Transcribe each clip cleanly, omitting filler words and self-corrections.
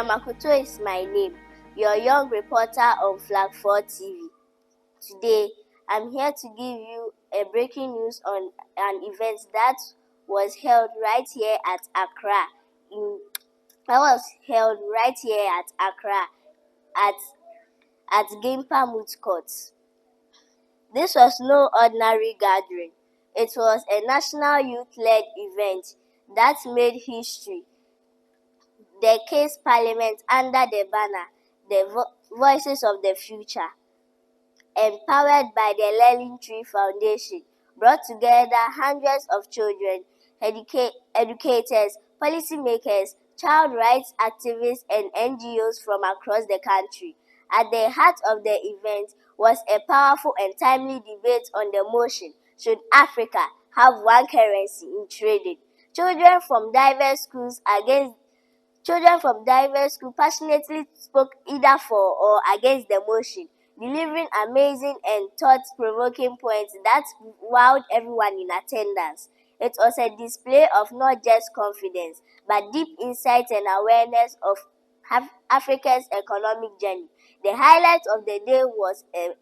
Makoto is my name, your young reporter on Flag 4 TV. Today, I'm here to give you a breaking news on an event that was held right here at Accra. At Gimpa Moot Court. This was no ordinary gathering. It was a national youth-led event that made history. The case parliament under the banner, the Voices of the Future, empowered by the Learning Tree Foundation, brought together hundreds of children, educators, policymakers, child rights activists, and NGOs from across the country. At the heart of the event was a powerful and timely debate on the motion, should Africa have one currency in trading? Children from diverse schools passionately spoke either for or against the motion, delivering amazing and thought-provoking points that wowed everyone in attendance. It was a display of not just confidence, but deep insight and awareness of Africa's economic journey. The highlight of the day was a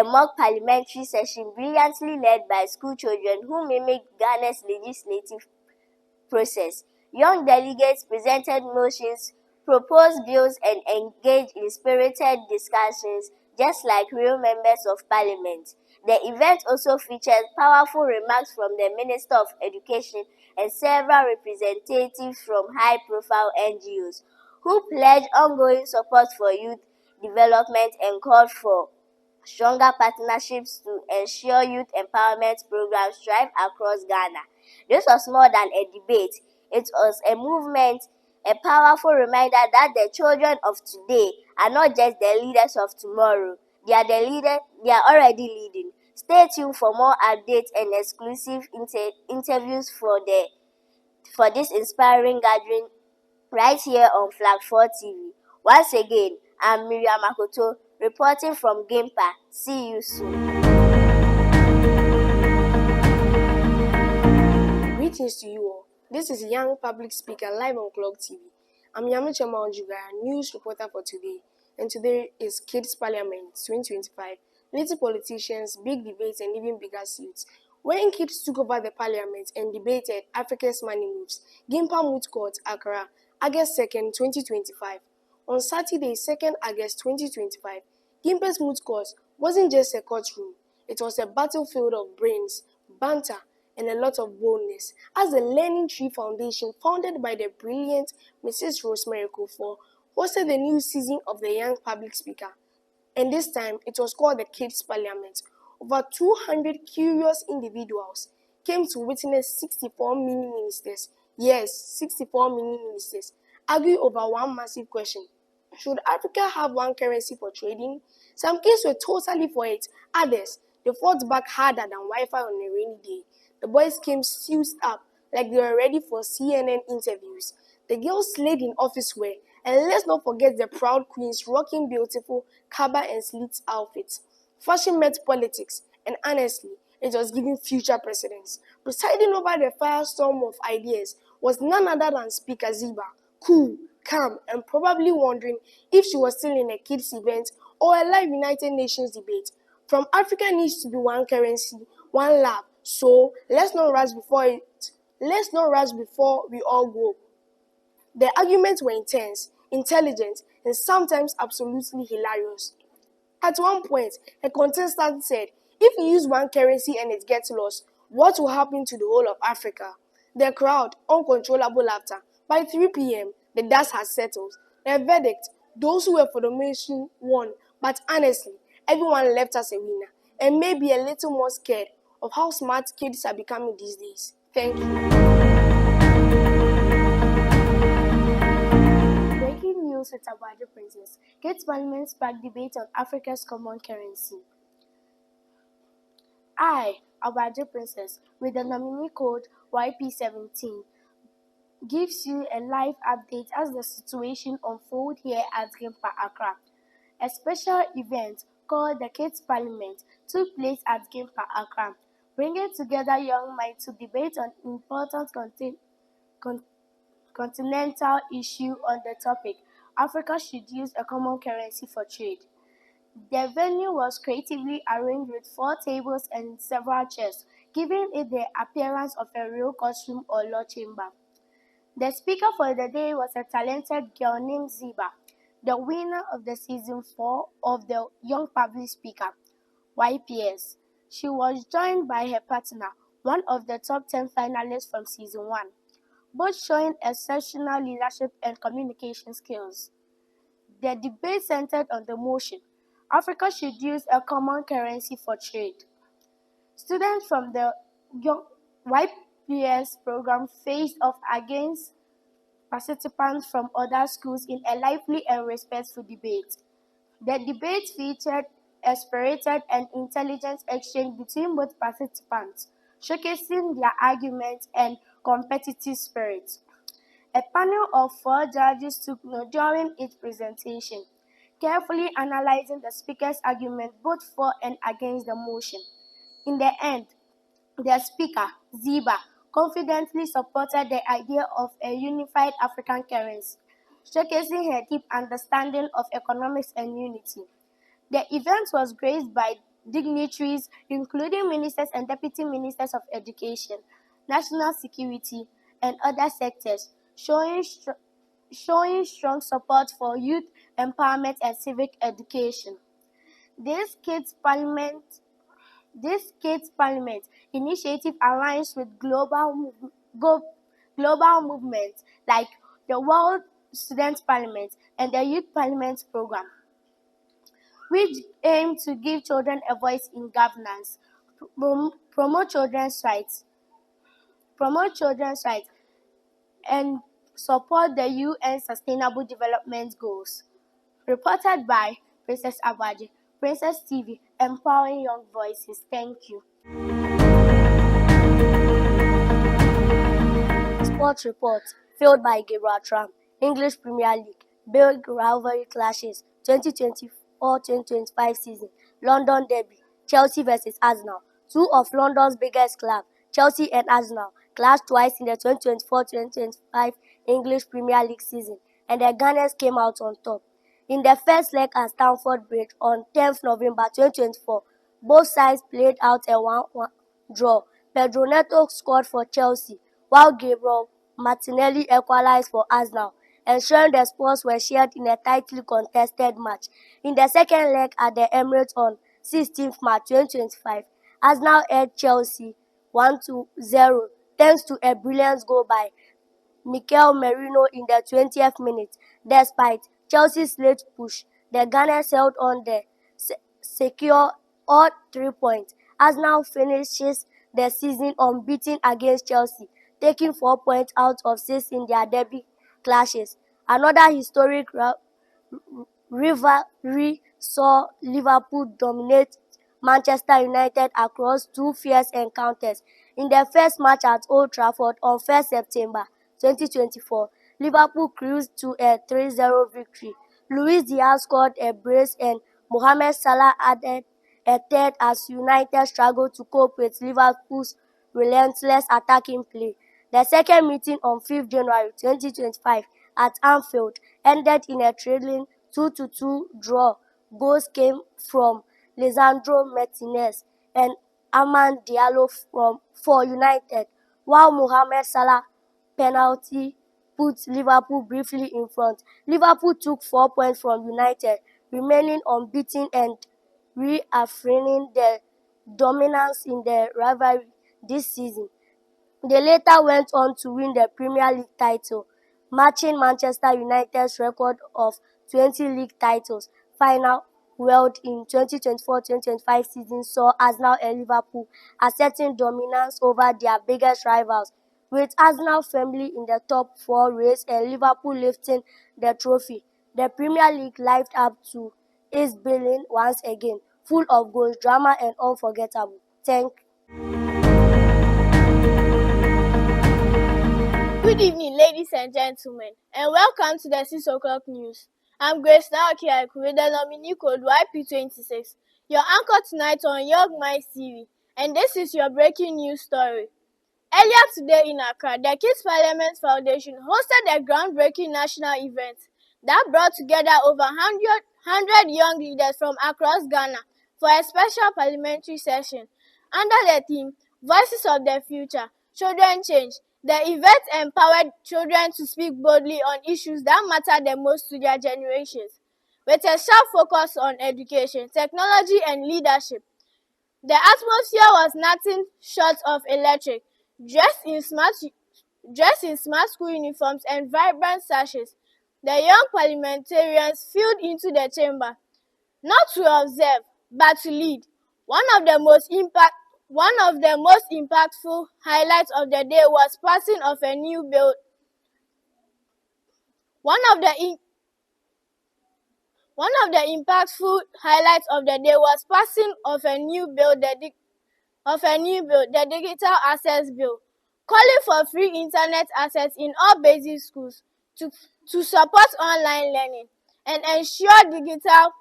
mock parliamentary session brilliantly led by school children who mimicked Ghana's legislative process. Young delegates presented motions, proposed bills, and engaged in spirited discussions, just like real members of parliament. The event also featured powerful remarks from the Minister of Education and several representatives from high-profile NGOs, who pledged ongoing support for youth development and called for stronger partnerships to ensure youth empowerment programs thrive across Ghana. This was more than a debate. It was a movement, a powerful reminder that the children of today are not just the leaders of tomorrow. They are already leading. Stay tuned for more updates and exclusive interviews for this inspiring gathering right here on Flag 4 TV. Once again, I'm Miriam Makoto, reporting from Gimpa. See you soon. Greetings to you all. This is Young Public Speaker live on Clock TV. I'm Yamiche Maunjuga, news reporter for today. And today is Kids Parliament 2025. Little politicians, big debates, and even bigger suits. When kids took over the parliament and debated Africa's money moves, Gimpa Moot Court, Accra, August 2nd, 2025. On Saturday, 2nd August 2025, Gimpa's Moot Court wasn't just a courtroom. It was a battlefield of brains, banter, and a lot of boldness, as the Learning Tree Foundation, founded by the brilliant Mrs. Rosemary Kufuor, hosted the new season of the Young Public Speaker. And this time, it was called the Kids Parliament. Over 200 curious individuals came to witness 64 mini-ministers, yes, 64 mini-ministers, argue over one massive question. Should Africa have one currency for trading? Some kids were totally for it. Others, they fought back harder than Wi-Fi on a rainy day. The boys came suited up like they were ready for CNN interviews. The girls slayed in office wear. And let's not forget the proud queens rocking beautiful kaba and slits outfits. Fashion met politics, and honestly, it was giving future presidents. Presiding over the firestorm of ideas was none other than Speaker Ziba, cool, calm, and probably wondering if she was still in a kids' event or a live United Nations debate. From Africa needs to be one currency, one love. So let's not rush before we all go. The arguments were intense, intelligent, and sometimes absolutely hilarious. At one point, a contestant said, if you use one currency and it gets lost, what will happen to the whole of Africa? The crowd, uncontrollable laughter. By 3 p.m., the dust had settled. The verdict, those who were for the motion won, but honestly, everyone left us a winner, and maybe a little more scared of how smart kids are becoming these days. Thank you. Breaking news with Abadi Princess. Kids Parliament sparked debate on Africa's common currency. I, Abadi Princess, with the nominee code YP17, gives you a live update as the situation unfolds here at Gimpa, Accra. A special event called the Kids Parliament took place at Gimpa, Accra, bringing together young minds to debate on important continental issue on the topic, Africa should use a common currency for trade. The venue was creatively arranged with 4 tables and several chairs, giving it the appearance of a real courtroom or law chamber. The speaker for the day was a talented girl named Ziba, the winner of the season 4 of the Young Public Speaker, YPS. She was joined by her partner, one of the top 10 finalists from season 1, both showing exceptional leadership and communication skills. The debate centered on the motion, Africa should use a common currency for trade. Students from the YPS program faced off against participants from other schools in a lively and respectful debate. The debate featured a spirited and intelligent exchange between both participants, showcasing their arguments and competitive spirit. A panel of 4 judges took note during its presentation, carefully analyzing the speaker's argument both for and against the motion. In the end, the speaker, Ziba, confidently supported the idea of a unified African currency, showcasing her deep understanding of economics and unity. The event was graced by dignitaries including ministers and deputy ministers of education, national security, and other sectors, showing strong support for youth empowerment and civic education. This Kids Parliament this Kids Parliament initiative aligns with global movements like the World Student Parliament and the Youth Parliament program, which aim to give children a voice in governance, promote children's rights, and support the UN Sustainable Development Goals. Reported by Princess Abaji, Princess TV, empowering young voices. Thank you. Sports report filled by Gabriel Tram. English Premier League. Big rivalry clashes. 2024-2025 season. London Derby. Chelsea vs Arsenal. Two of London's biggest clubs, Chelsea and Arsenal, clashed twice in the 2024-2025 English Premier League season, and the Gunners came out on top. In the first leg at Stamford Bridge on 10th November 2024, both sides played out a 1-1 draw. Pedro Neto scored for Chelsea, while Gabriel Martinelli equalized for Arsenal, ensuring the Spurs were shared in a tightly contested match. In the second leg at the Emirates on 16th March 2025, Arsenal edged Chelsea 1-0 thanks to a brilliant goal by Mikel Merino in the 20th minute. Despite Chelsea's late push, the Gunners held on the secure all 3 points. Arsenal finishes the season unbeaten against Chelsea, taking 4 points out of 6 in their derby clashes. Another historic rivalry saw Liverpool dominate Manchester United across 2 fierce encounters. In the first match at Old Trafford on 1st September 2024, Liverpool cruised to a 3-0 victory. Luis Diaz scored a brace and Mohamed Salah added a third as United struggled to cope with Liverpool's relentless attacking play. The second meeting on 5th January 2025 at Anfield ended in a thrilling 2-2 draw. Goals came from Lisandro Martinez and Amand Diallo for United, while Mohamed Salah penalty put Liverpool briefly in front. Liverpool took 4 points from United, remaining unbeaten and reaffirming their dominance in the rivalry this season. They later went on to win the Premier League title, matching Manchester United's record of 20 league titles. Final held in 2024-2025 season saw Arsenal and Liverpool asserting dominance over their biggest rivals, with Arsenal firmly in the top 4 race and Liverpool lifting the trophy. The Premier League lived up to its billing once again, full of goals, drama, and unforgettable. Thank Good evening, ladies and gentlemen, and welcome to the 6 o'clock news. I'm Grace Naoki with the nominee code YP26, your anchor tonight on Young Minds TV, and this is your breaking news story. Earlier today in Accra, the Kids Parliament Foundation hosted a groundbreaking national event that brought together over 100 young leaders from across Ghana for a special parliamentary session under the theme Voices of the Future, Children Change. The event empowered children to speak boldly on issues that matter the most to their generations, with a sharp focus on education, technology, and leadership. The atmosphere was nothing short of electric. Dressed in smart school uniforms and vibrant sashes, the young parliamentarians filed into the chamber, not to observe, but to lead. One of the most impactful highlights of the day was passing of a new bill. One of the impactful highlights of the day was passing of a new bill, the Digital Access Bill, calling for free internet access in all basic schools to support online learning and ensure digital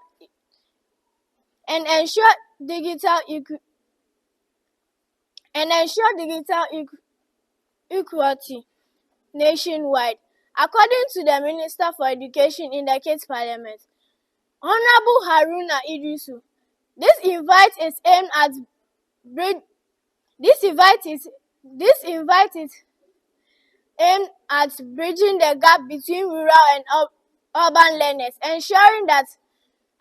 equality nationwide. According to the Minister for Education in the Kids Parliament, Honorable Haruna Idrisu, this invite is aimed at bridging the gap between rural and urban learners, ensuring that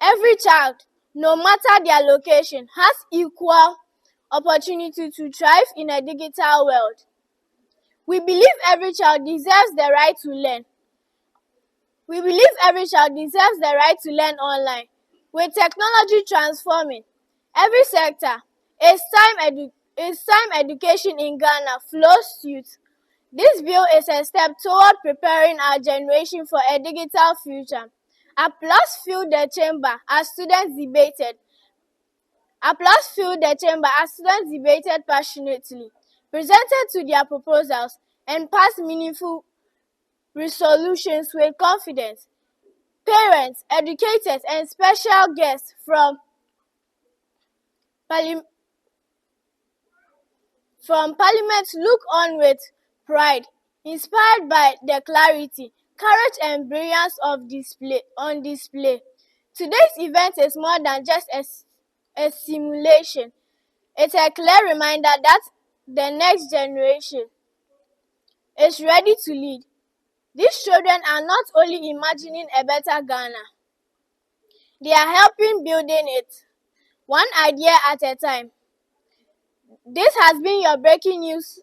every child, no matter their location, has equal opportunity to thrive in a digital world. We believe every child deserves the right to learn. Online. With technology transforming every sector, it's time education in Ghana flows suit. This bill is a step toward preparing our generation for a digital future. Applause filled the chamber as students debated passionately, presented to their proposals, and passed meaningful resolutions with confidence. Parents, educators, and special guests from Parliament look on with pride, inspired by the clarity, courage, and brilliance on display. Today's event is more than just a simulation. It's a clear reminder that the next generation is ready to lead. These children are not only imagining a better Ghana, they are helping building it, one idea at a time. This has been your breaking news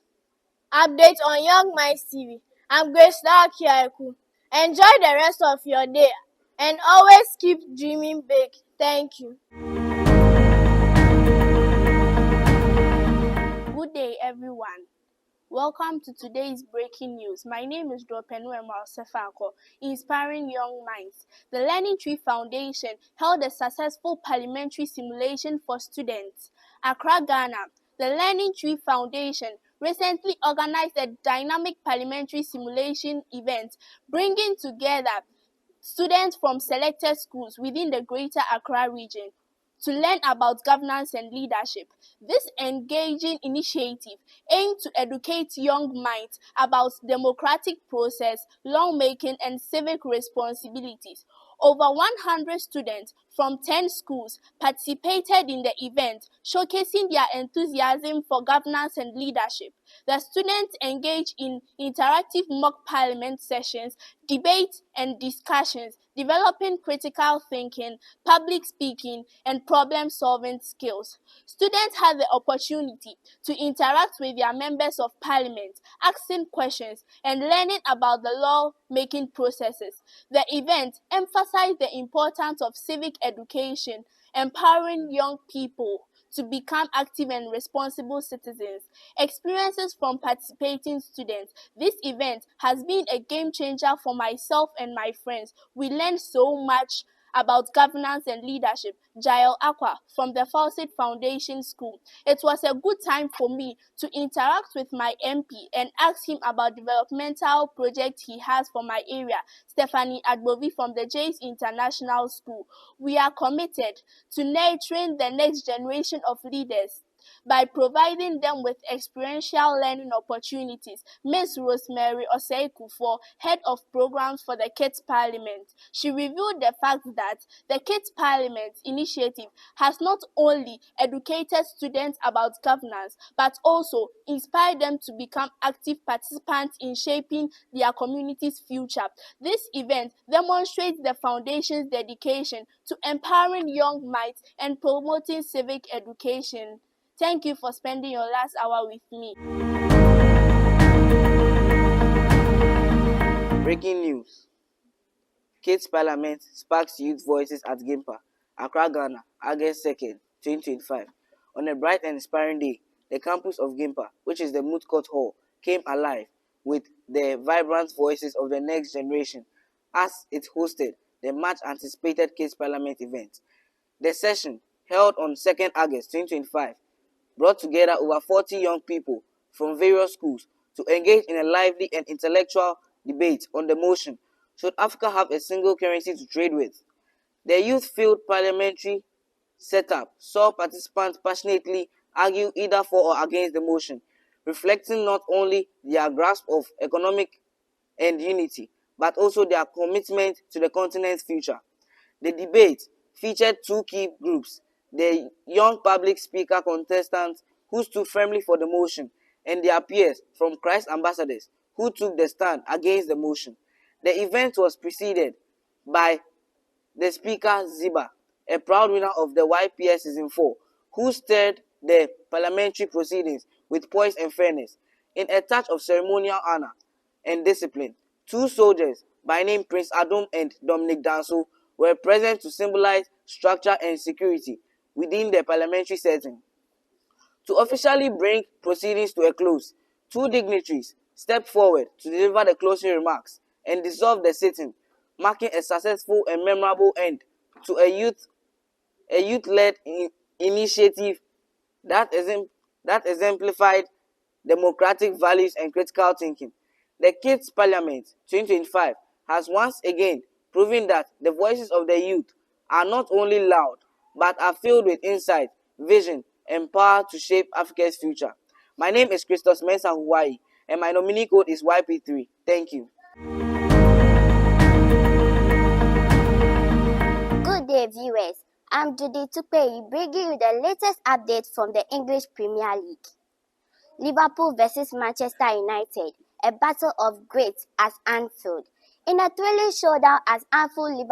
update on Young Minds TV. I'm Grace Kiaiku. Enjoy the rest of your day and always keep dreaming big. Thank you. Good day, everyone. Welcome to today's breaking news. My name is Dropenu Sefako, inspiring young minds. The Learning Tree Foundation held a successful parliamentary simulation for students. Accra, Ghana. The Learning Tree Foundation recently organized a dynamic parliamentary simulation event, bringing together students from selected schools within the Greater Accra region to learn about governance and leadership. This engaging initiative aimed to educate young minds about democratic process, lawmaking, and civic responsibilities. Over 100 students from 10 schools participated in the event, showcasing their enthusiasm for governance and leadership. The students engaged in interactive mock parliament sessions, debates, and discussions, developing critical thinking, public speaking, and problem-solving skills. Students had the opportunity to interact with their members of parliament, asking questions, and learning about the law-making processes. The event emphasized the importance of civic education, empowering young people to become active and responsible citizens. Experiences from participating students. This event has been a game changer for myself and my friends. We learned so much about governance and leadership. Jael Aqua from the Fawcett Foundation School. It was a good time for me to interact with my MP and ask him about developmental projects he has for my area. Stephanie Agbovi from the Jays International School. We are committed to nurturing the next generation of leaders by providing them with experiential learning opportunities. Ms. Rosemary Osei-Kufo, head of programs for the Kids Parliament, she revealed the fact that the Kids Parliament initiative has not only educated students about governance, but also inspired them to become active participants in shaping their community's future. This event demonstrates the foundation's dedication to empowering young minds and promoting civic education. Thank you for spending your last hour with me. Breaking news. Kids Parliament sparks youth voices at Gimpa, Accra, Ghana, August 2nd, 2025. On a bright and inspiring day, the campus of Gimpa, which is the Moot Court Hall, came alive with the vibrant voices of the next generation as it hosted the much-anticipated Kids Parliament event. The session, held on 2nd August 2025, brought together over 40 young people from various schools to engage in a lively and intellectual debate on the motion, should Africa have a single currency to trade with? The youth-filled parliamentary setup saw participants passionately argue either for or against the motion, reflecting not only their grasp of economic and unity, but also their commitment to the continent's future. The debate featured two key groups: the young public speaker contestants who stood firmly for the motion, and their peers from Christ ambassadors who took the stand against the motion. The event was preceded by the speaker Ziba, a proud winner of the YPS Season 4, who steered the parliamentary proceedings with poise and fairness. In a touch of ceremonial honor and discipline, two soldiers by name Prince Adom and Dominic Danso were present to symbolize structure and security within the parliamentary setting. To officially bring proceedings to a close, two dignitaries stepped forward to deliver the closing remarks and dissolve the sitting, marking a successful and memorable end to a youth-led initiative that exemplified democratic values and critical thinking. The Kids Parliament 2025 has once again proven that the voices of the youth are not only loud, but are filled with insight, vision, and power to shape Africa's future. My name is Christos Mensah Hawaii, and my nominee code is YP3. Thank you. Good day, viewers. I'm Judy Tupeyi, bringing you the latest update from the English Premier League. Liverpool versus Manchester United, a battle of greats at Anfield. In a thrilling showdown at Anfield,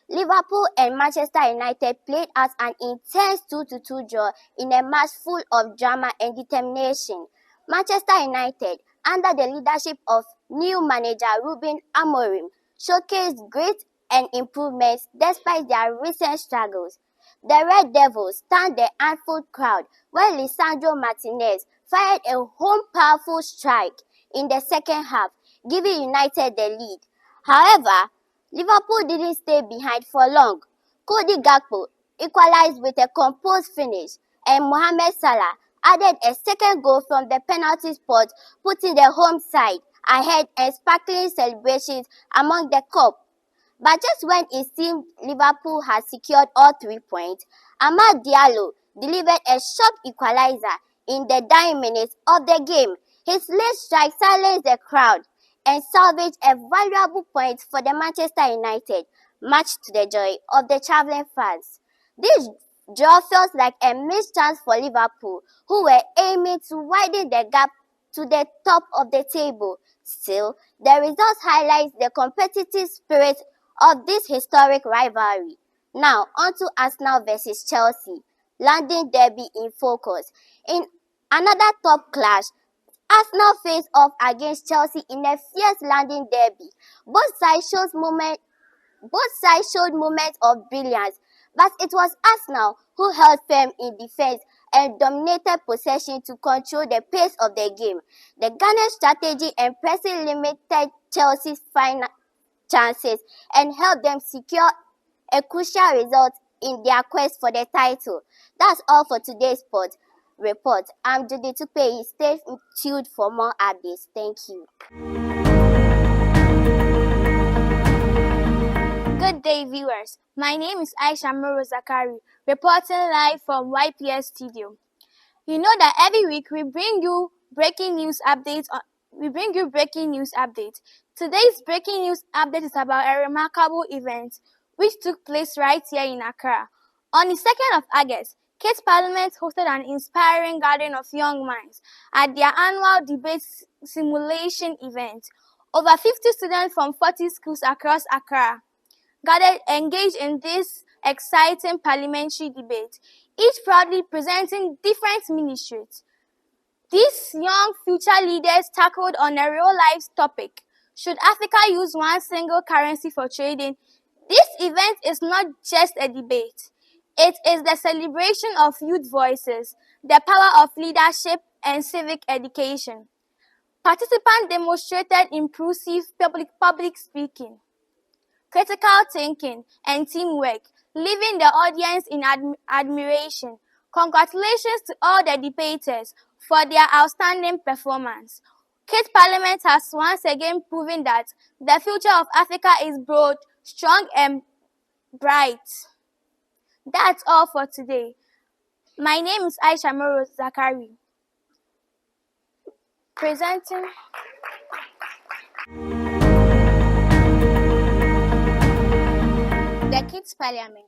Liverpool and Manchester United played out an intense 2-2 draw in a match full of drama and determination. Manchester United, under the leadership of new manager Ruben Amorim, showcased great and improvements despite their recent struggles. The Red Devils stunned the Anfield crowd when Lisandro Martinez fired a home powerful strike in the second half, giving United the lead. However, Liverpool didn't stay behind for long. Cody Gakpo equalized with a composed finish, and Mohamed Salah added a second goal from the penalty spot, putting the home side ahead and sparkling celebrations among the crowd. But just when it seemed Liverpool had secured all 3 points, Amad Diallo delivered a sharp equalizer in the dying minutes of the game. His late strike silenced the crowd and salvaged a valuable point for the Manchester United, much to the joy of the travelling fans. This draw feels like a missed chance for Liverpool, who were aiming to widen the gap to the top of the table. Still, the results highlight the competitive spirit of this historic rivalry. Now, on to Arsenal versus Chelsea, London derby in focus. In another top clash, Arsenal faced off against Chelsea in a fierce London derby. Both sides showed moments of brilliance, but it was Arsenal who held firm in defense and dominated possession to control the pace of the game. The Ghana strategy and pressing limited Chelsea's final chances and helped them secure a crucial result in their quest for the title. That's all for today's sport report. I'm Judy Tupeyi. Stay tuned for more updates. Thank you. Good day, viewers. My name is Aisha Muro Zakari, reporting live from YPS Studio. You know that every week we bring you breaking news updates. Today's breaking news update is about a remarkable event which took place right here in Accra. On the 2nd of August, Kids Parliament hosted an inspiring gathering of young minds at their annual debate simulation event. Over 50 students from 40 schools across Accra gathered engaged in this exciting parliamentary debate, each proudly presenting different ministries. These young future leaders tackled on a real-life topic. Should Africa use one single currency for trading? This event is not just a debate. It is the celebration of youth voices, the power of leadership, and civic education. Participants demonstrated impulsive public speaking, critical thinking, and teamwork, leaving the audience in admiration. Congratulations to all the debaters for their outstanding performance. Kids Parliament has once again proven that the future of Africa is broad, strong, and bright. That's all for today. My name is Aisha Moro Zakari, presenting the Kids Parliament.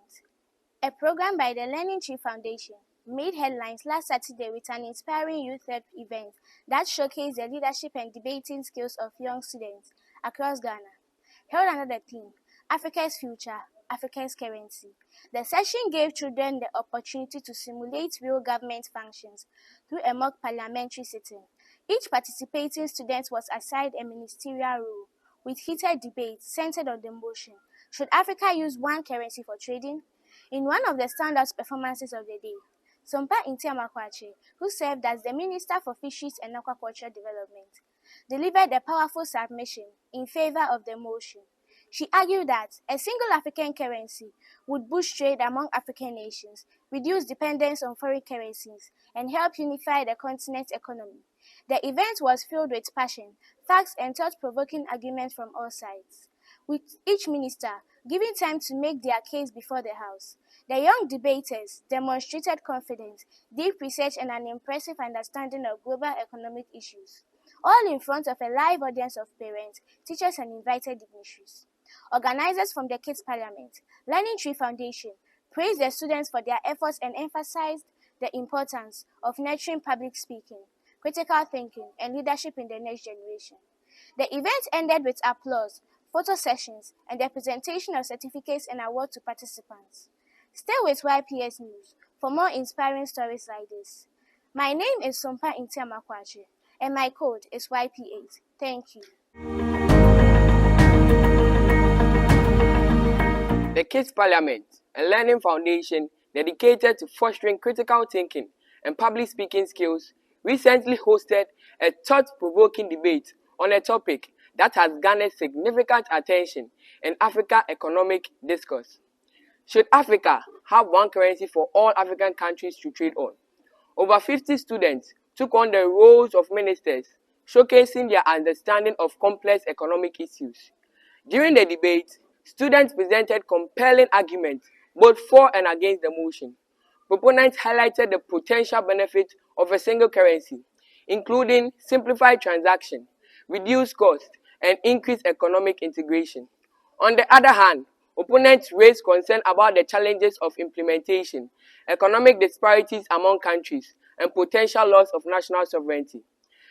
A program by the Learning Tree Foundation made headlines last Saturday with an inspiring youth-led event that showcased the leadership and debating skills of young students across Ghana. Held under the theme, Africa's Future, Africa's Currency, the session gave children the opportunity to simulate real government functions through a mock parliamentary sitting. Each participating student was assigned a ministerial role, with heated debates centered on the motion, should Africa use one currency for trading? In one of the standout performances of the day, Sompa Intiamakwache, who served as the Minister for Fisheries and Aquaculture Development, delivered a powerful submission in favor of the motion. She argued that a single African currency would boost trade among African nations, reduce dependence on foreign currencies, and help unify the continent's economy. The event was filled with passion, facts, and thought-provoking arguments from all sides, with each minister giving time to make their case before the House. The young debaters demonstrated confidence, deep research, and an impressive understanding of global economic issues, all in front of a live audience of parents, teachers, and invited dignitaries. Organizers from the Kids Parliament, Learning Tree Foundation, praised the students for their efforts and emphasized the importance of nurturing public speaking, critical thinking, and leadership in the next generation. The event ended with applause, photo sessions, and the presentation of certificates and awards to participants. Stay with YPS News for more inspiring stories like this. My name is Sompa Intiamakwache, and my code is YP8. Thank you. The Kids Parliament, a learning foundation dedicated to fostering critical thinking and public speaking skills, recently hosted a thought-provoking debate on a topic that has garnered significant attention in Africa economic discourse. Should Africa have one currency for all African countries to trade on? Over 50 students took on the roles of ministers, showcasing their understanding of complex economic issues. During the debate, students presented compelling arguments both for and against the motion. Proponents highlighted the potential benefits of a single currency, including simplified transaction, reduced cost, and increased economic integration. On the other hand, opponents raised concern about the challenges of implementation, economic disparities among countries, and potential loss of national sovereignty.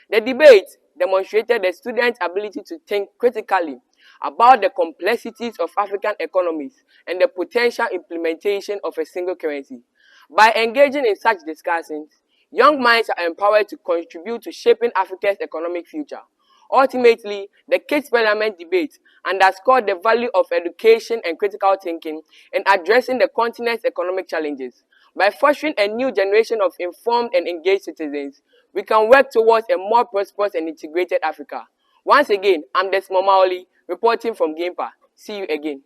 The debate demonstrated the students' ability to think critically about the complexities of African economies and the potential implementation of a single currency. By engaging in such discussions, young minds are empowered to contribute to shaping Africa's economic future. Ultimately, the Kids Parliament debate underscored the value of education and critical thinking in addressing the continent's economic challenges. By fostering a new generation of informed and engaged citizens, we can work towards a more prosperous and integrated Africa. Once again, I'm Desmond Maoli, reporting from Gampa. See you again.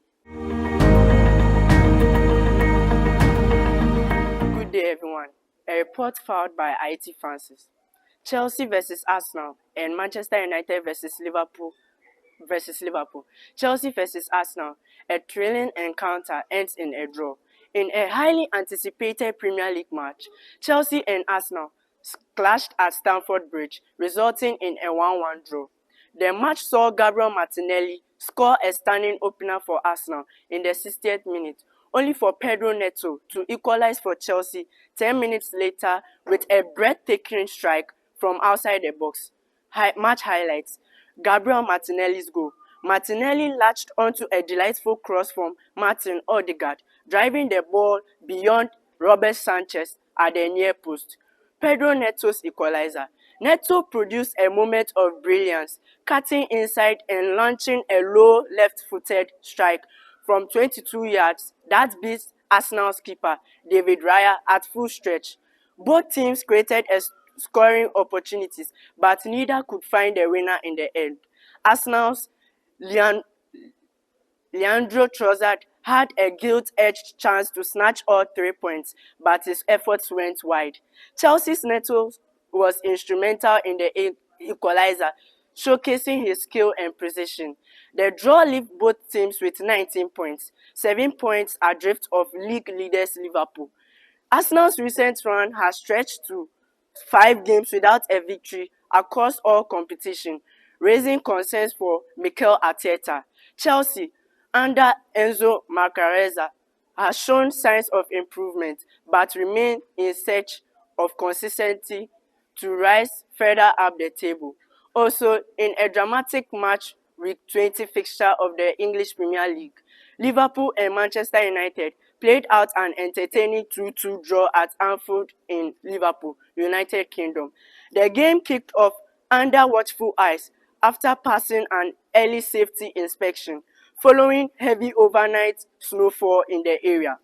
Good day, everyone. A report filed by IT Francis. Chelsea versus Arsenal and Manchester United versus Liverpool. Chelsea versus Arsenal. A thrilling encounter ends in a draw. In a highly anticipated Premier League match, Chelsea and Arsenal clashed at Stamford Bridge, resulting in a 1-1 draw. The match saw Gabriel Martinelli score a stunning opener for Arsenal in the 60th minute, only for Pedro Neto to equalize for Chelsea 10 minutes later with a breathtaking strike from outside the box. Match highlights: Gabriel Martinelli's goal. Martinelli latched onto a delightful cross from Martin Odegaard, driving the ball beyond Robert Sanchez at the near post. Pedro Neto's equalizer. Neto produced a moment of brilliance, cutting inside and launching a low left-footed strike from 22 yards that beats Arsenal's keeper David Raya at full stretch. Both teams created scoring opportunities, but neither could find a winner in the end. Arsenal's Leandro Trossard had a gilt-edged chance to snatch all 3 points, but his efforts went wide. Chelsea's Neto was instrumental in the equalizer, showcasing his skill and precision. The draw left both teams with 19 points, 7 points adrift of league leaders Liverpool. Arsenal's recent run has stretched to 5 games without a victory across all competition, raising concerns for Mikel Arteta. Chelsea, under Enzo Macareza, has shown signs of improvement but remain in search of consistency to rise further up the table. Also, in a dramatic match week 20 fixture of the English Premier League, Liverpool and Manchester United played out an entertaining 2-2 draw at Anfield in Liverpool, United Kingdom. The game kicked off under watchful eyes after passing an early safety inspection, following heavy overnight snowfall in the area.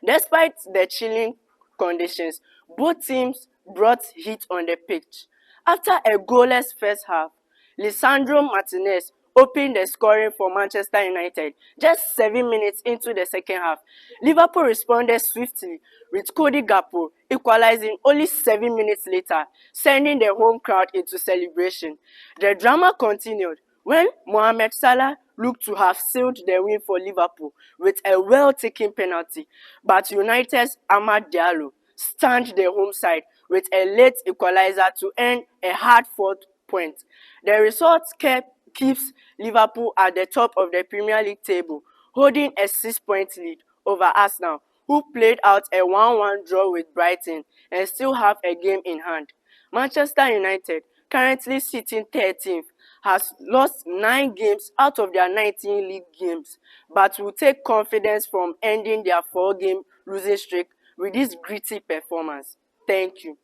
Despite the chilling conditions, both teams brought heat on the pitch. After a goalless first half, Lisandro Martinez opened the scoring for Manchester United just 7 minutes into the second half. Liverpool responded swiftly, with Cody Gakpo equalizing only 7 minutes later, sending the home crowd into celebration. The drama continued when Mohamed Salah looked to have sealed the win for Liverpool with a well-taken penalty, but United's Amad Diallo stunned the home side with a late equalizer to earn a hard-fought point. The result keeps Liverpool at the top of the Premier League table, holding a 6-point lead over Arsenal, who played out a 1-1 draw with Brighton and still have a game in hand. Manchester United, currently sitting 13th, has lost 9 games out of their 19 league games, but will take confidence from ending their 4-game losing streak with this gritty performance. Thank you.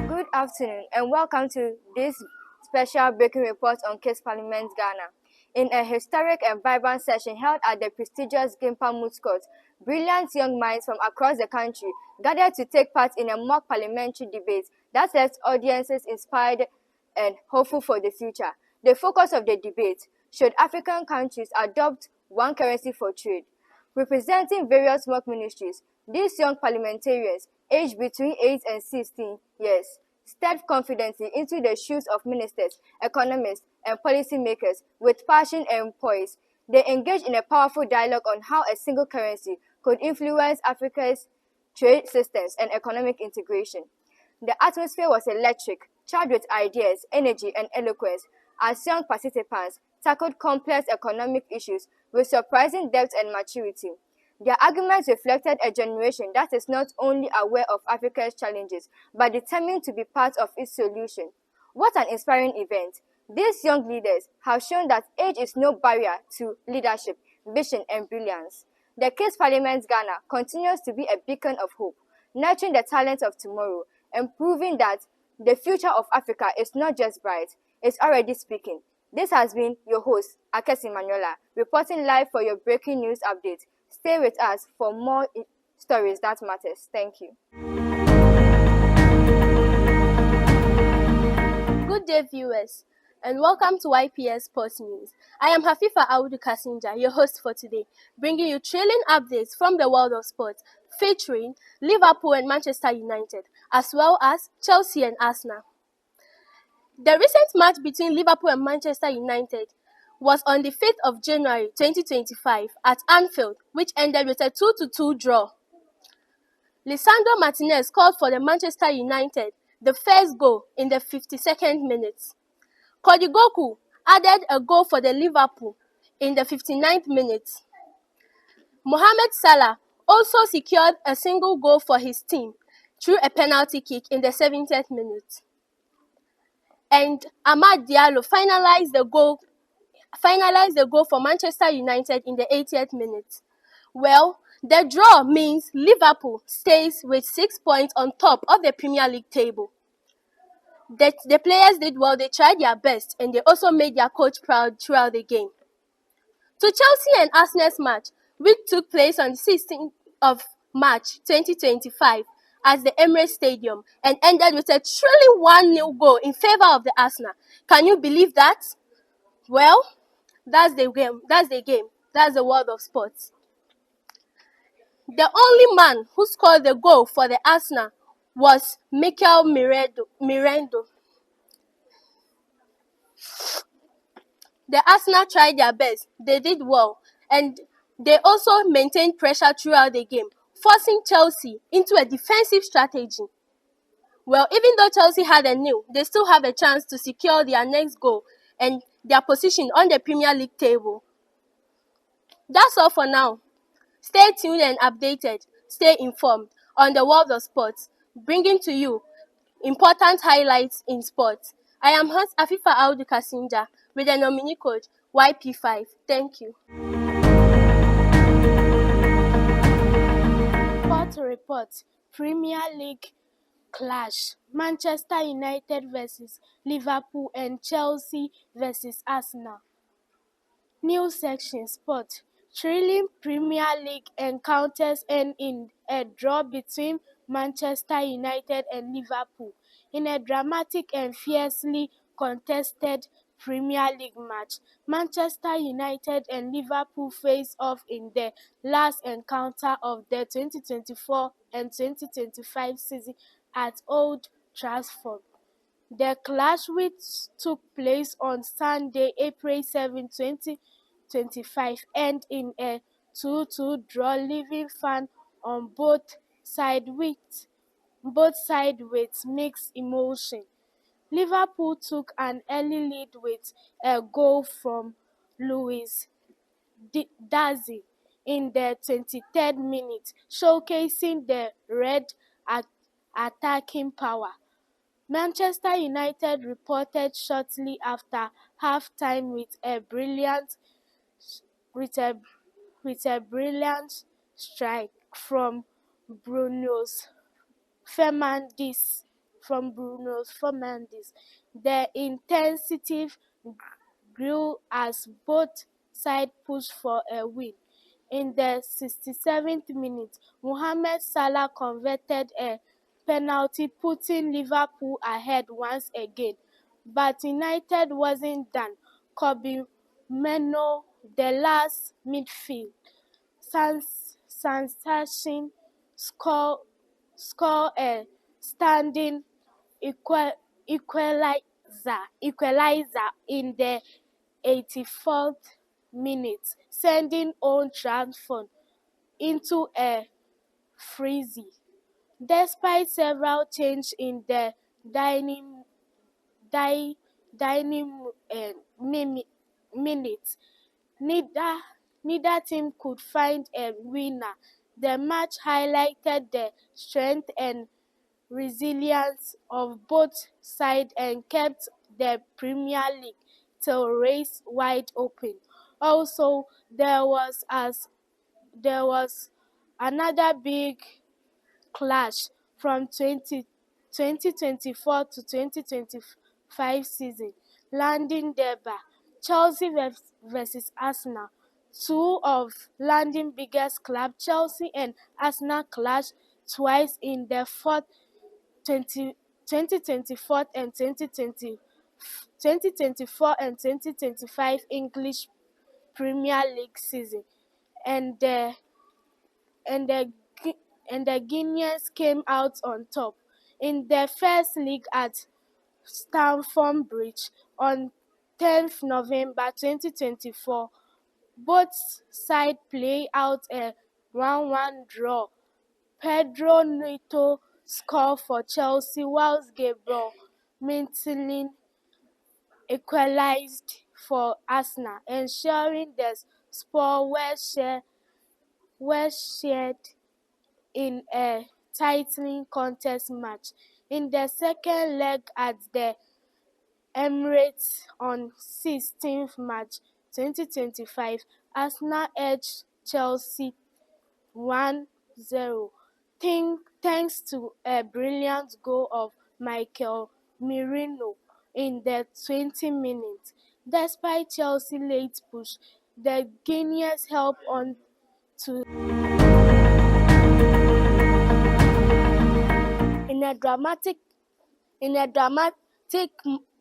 Good afternoon and welcome to this special breaking report on Kids Parliament Ghana. In a historic and vibrant session held at the prestigious Gimpa Moot Court, brilliant young minds from across the country gathered to take part in a mock parliamentary debate that left audiences inspired and hopeful for the future. The focus of the debate: should African countries adopt one currency for trade? Representing various mock ministries, these young parliamentarians, aged between 8 and 16 years, stepped confidently into the shoes of ministers, economists, and policymakers with passion and poise. They engaged in a powerful dialogue on how a single currency could influence Africa's trade systems and economic integration. The atmosphere was electric, charged with ideas, energy, and eloquence, as young participants tackled complex economic issues with surprising depth and maturity. Their arguments reflected a generation that is not only aware of Africa's challenges, but determined to be part of its solution. What an inspiring event! These young leaders have shown that age is no barrier to leadership, vision, and brilliance. The Kids Parliament Ghana continues to be a beacon of hope, nurturing the talents of tomorrow and proving that the future of Africa is not just bright, it's already speaking. This has been your host, Akesi Manuela, reporting live for your breaking news update. Stay with us for more stories that matters. Thank you. Good day, viewers, and welcome to YPS Sports News. I am Hafifa Audu Kasinja, your host for today, bringing you thrilling updates from the world of sports, featuring Liverpool and Manchester United, as well as Chelsea and Arsenal. The recent match between Liverpool and Manchester United was on the 5th of January 2025 at Anfield, which ended with a 2-2 draw. Lisandro Martinez scored for the Manchester United the first goal in the 52nd minute. Cody Goku added a goal for the Liverpool in the 59th minute. Mohamed Salah also secured a single goal for his team through a penalty kick in the 70th minute. And Amad Diallo finalized the goal for Manchester United in the 80th minute. Well, the draw means Liverpool stays with 6 points on top of the Premier League table. The players did well, they tried their best, and they also made their coach proud throughout the game. To Chelsea and Arsenal's match, which took place on the 16th of March 2025 at the Emirates Stadium and ended with a thrilling 1-0 goal in favor of the Arsenal. Can you believe that? Well, that's the game. That's the world of sports. The only man who scored the goal for the Arsenal was Mikel Miranda. The Arsenal tried their best, they did well, and they also maintained pressure throughout the game, forcing Chelsea into a defensive strategy. Well, even though Chelsea had a nil, they still have a chance to secure their next goal and their position on the Premier League table. That's all for now. Stay tuned and updated, stay informed on the world of sports, bringing to you important highlights in sports. I am host Afifa Audu Kasinja with the nominee code YP5. Thank you. Sport report. Premier League clash. Manchester United versus Liverpool and Chelsea versus Arsenal. News section. Sport. Thrilling Premier League encounters end in a draw between Manchester United and Liverpool in a dramatic and fiercely contested Premier League match. Manchester United and Liverpool face off in the last encounter of the 2024 and 2025 season at Old Trafford. The clash, which took place on Sunday, April 7, 2025, ended in a 2-2 draw, leaving fans on both sides with mixed emotion. Liverpool took an early lead with a goal from Luis Diaz in the 23rd minute, showcasing the Red attacking power. Manchester United reported shortly after half-time with a brilliant strike from Bruno Fernandes. The intensity grew as both sides pushed for a win. In the 67th minute, Mohamed Salah converted a penalty, putting Liverpool ahead once again. But United wasn't done. Kobbie Mainoo, the last midfield sensation, scored a standing equalizer in the 84th minute, sending Old Trafford into a frenzy. Despite several changes in the minutes, neither team could find a winner. The match highlighted the strength and resilience of both sides and kept the Premier League title race wide open. Also, there was another big clash from 2024 to 2025 season, London Derby, Chelsea versus Arsenal. Two of London's biggest clubs, Chelsea and Arsenal, clashed twice in the 2024 and 2025 English Premier League season, and the Guineans came out on top. In the first leg at Stamford Bridge on 10th November 2024. Both sides play out a 1-1 draw. Pedro Neto scored for Chelsea whilst Gabriel Martinelli equalized for Arsenal, ensuring the spoils were shared in a tightly contested match. In the second leg at the Emirates on 16th March 2025, Arsenal edged Chelsea 1-0 thanks to a brilliant goal of Michael Merino in the 20 minutes. Despite Chelsea's late push, the Ghanaians held on to in a dramatic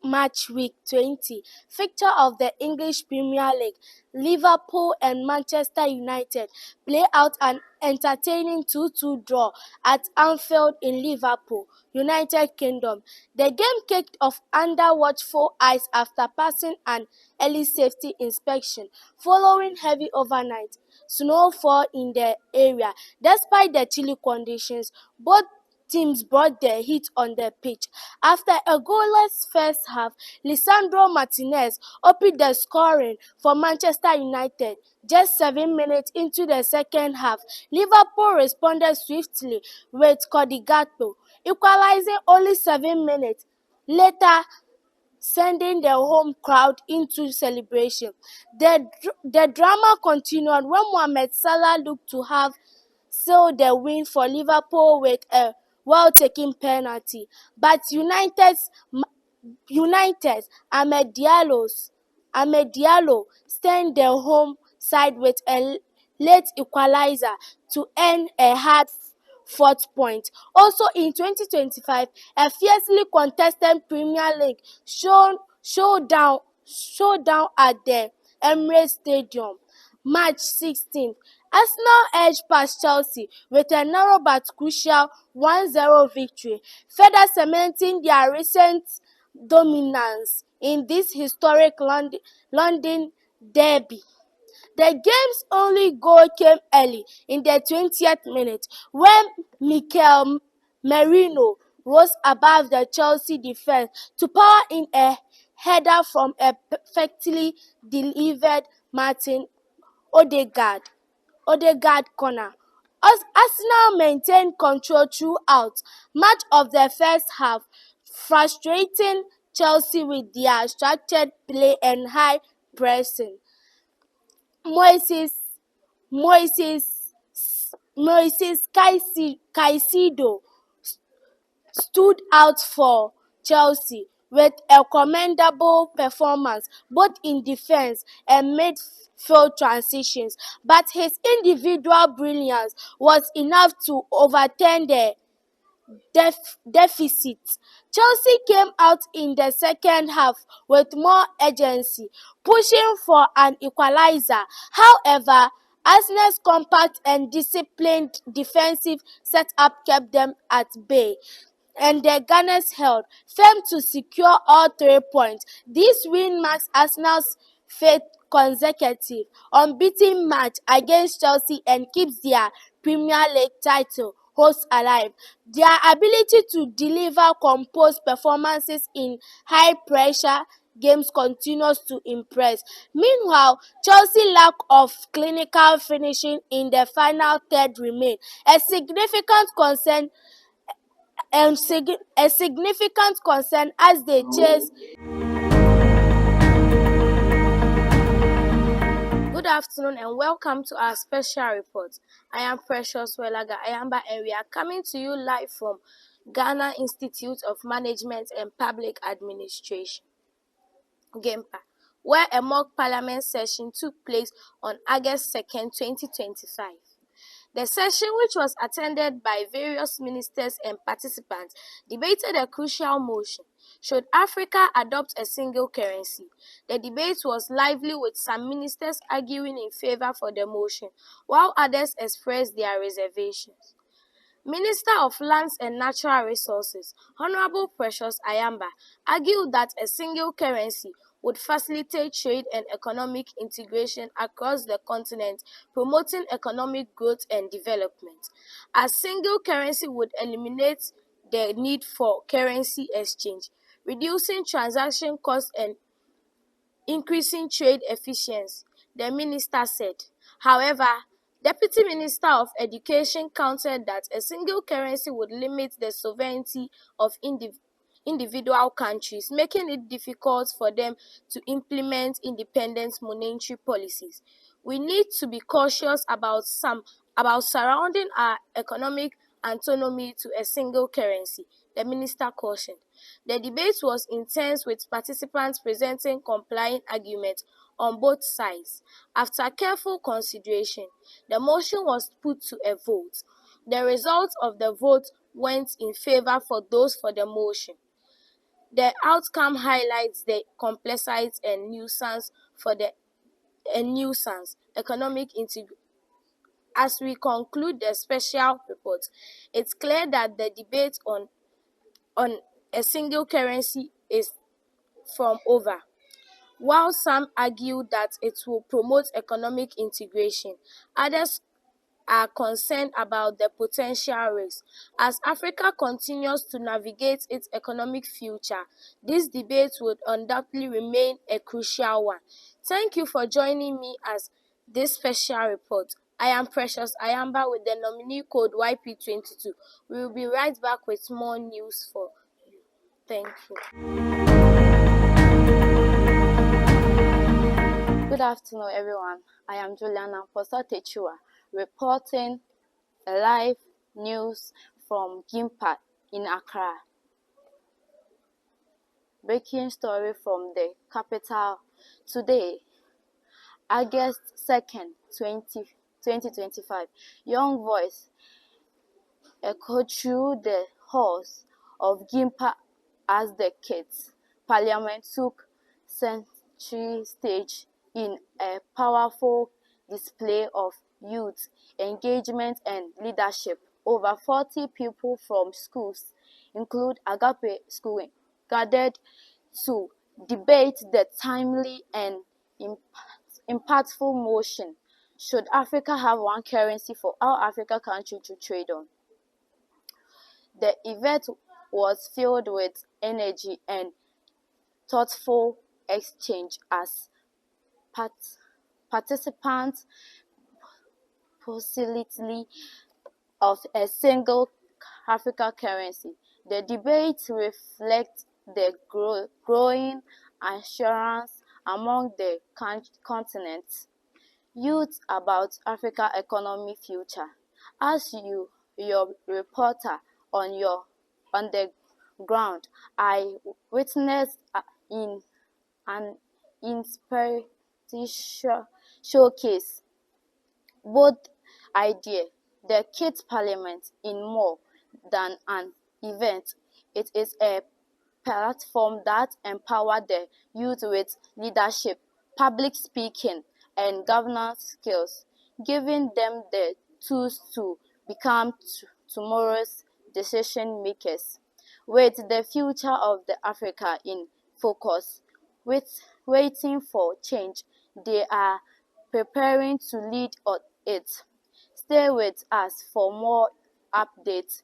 match week 20 fixture of the English Premier League. Liverpool and Manchester United play out an entertaining 2-2 draw at Anfield in Liverpool, United Kingdom. The game kicked off under watchful eyes after passing an early safety inspection following heavy overnight snowfall in the area. Despite the chilly conditions, both teams brought their heat on the pitch. After a goalless first half, Lisandro Martinez opened the scoring for Manchester United. Just 7 minutes into the second half, Liverpool responded swiftly with Cody Gakpo, equalizing only 7 minutes later, sending the home crowd into celebration. The drama continued when Mohamed Salah looked to have sealed the win for Liverpool with a well-taken penalty, but United's Ahmed Diallo sent the home side with a late equalizer to earn a hard fourth point. Also in 2025, a fiercely contested Premier League showdown at the Emirates Stadium. March 16th, Arsenal edged past Chelsea with a narrow but crucial 1-0 victory, further cementing their recent dominance in this historic London derby. The game's only goal came early in the 20th minute when Mikel Merino rose above the Chelsea defense to power in a header from a perfectly delivered Martin Odegaard corner. Arsenal maintained control throughout much of the first half, frustrating Chelsea with their structured play and high pressing. Moises Caicedo stood out for Chelsea with a commendable performance both in defense and midfield transitions, but his individual brilliance was enough to overturn the deficit. Chelsea came out in the second half with more urgency, pushing for an equalizer. However, Arsenal's compact and disciplined defensive setup kept them at bay, and the Gunners held firm to secure all 3 points. This win marks Arsenal's fifth consecutive unbeaten match against Chelsea and keeps their Premier League title hopes alive. Their ability to deliver composed performances in high-pressure games continues to impress. Meanwhile, Chelsea's lack of clinical finishing in the final third remains a significant concern as they chase. Good afternoon and welcome to our special report. I am Precious Welaga Ayamba and we are coming to you live from Ghana Institute of Management and Public Administration, GEMPA, where a mock parliament session took place on August 2nd, 2025. The session, which was attended by various ministers and participants, debated a crucial motion: should Africa adopt a single currency? The debate was lively, with some ministers arguing in favor for the motion, while others expressed their reservations. Minister of Lands and Natural Resources, Honorable Precious Ayamba, argued that a single currency would facilitate trade and economic integration across the continent, promoting economic growth and development. A single currency would eliminate the need for currency exchange, reducing transaction costs and increasing trade efficiency, the minister said. However, Deputy Minister of Education countered that a single currency would limit the sovereignty of individual countries, making it difficult for them to implement independent monetary policies. We need to be cautious about surrounding our economic autonomy to a single currency, the minister cautioned. The debate was intense, with participants presenting compelling arguments on both sides. After careful consideration, the motion was put to a vote. The result of the vote went in favor for those for the motion. The outcome highlights the complexity and nuisance economic integration. As we conclude the special report, it's clear that the debate on a single currency is from over. While some argue that it will promote economic integration, others are concerned about the potential risks. As Africa continues to navigate its economic future, this debate would undoubtedly remain a crucial one. Thank you for joining me as this special report. I am Precious Ayamba with the nominee code YP22. We will be right back with more news for you. Thank you. Good afternoon, everyone. I am Juliana Posatechua, reporting live news from Gimpa in Accra. Breaking story from the capital today, August 2nd, 2025. Young voice echoed through the halls of Gimpa as the kids' parliament took center stage in a powerful display of youth engagement and leadership. Over 40 people from schools, including Agape School, gathered to debate the timely and impactful motion: should Africa have one currency for all African countries to trade on? The event was filled with energy and thoughtful exchange as participants possibility of a single African currency. The debate reflects the growing assurance among the continent's youth about Africa's economic future. As your reporter on the ground, I witnessed in an inspirational showcase both idea. The Kids Parliament in more than an event. It is a platform that empowers the youth with leadership, public speaking, and governance skills, giving them the tools to become tomorrow's decision makers. With the future of the Africa in focus, with waiting for change, they are preparing to lead it. Stay with us for more updates.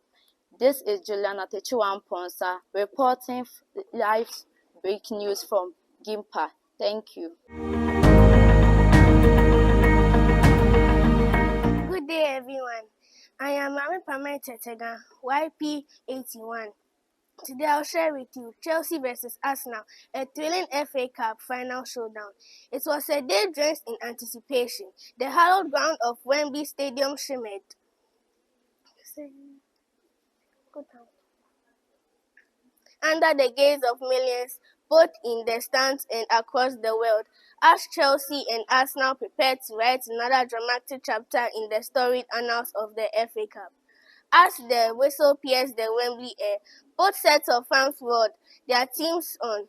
This is Juliana Techuan Ponsa reporting live breaking news from Gimpa. Thank you. Good day, everyone. I am Mami Pamela Tetega, YP81. Today I'll share with you Chelsea versus Arsenal, a thrilling FA Cup final showdown. It was a day drenched in anticipation. The hallowed ground of Wembley Stadium shimmered under the gaze of millions, both in the stands and across the world, as Chelsea and Arsenal prepared to write another dramatic chapter in the storied annals of the FA Cup. As the whistle pierced the Wembley air, both sets of fans roared, their teams on,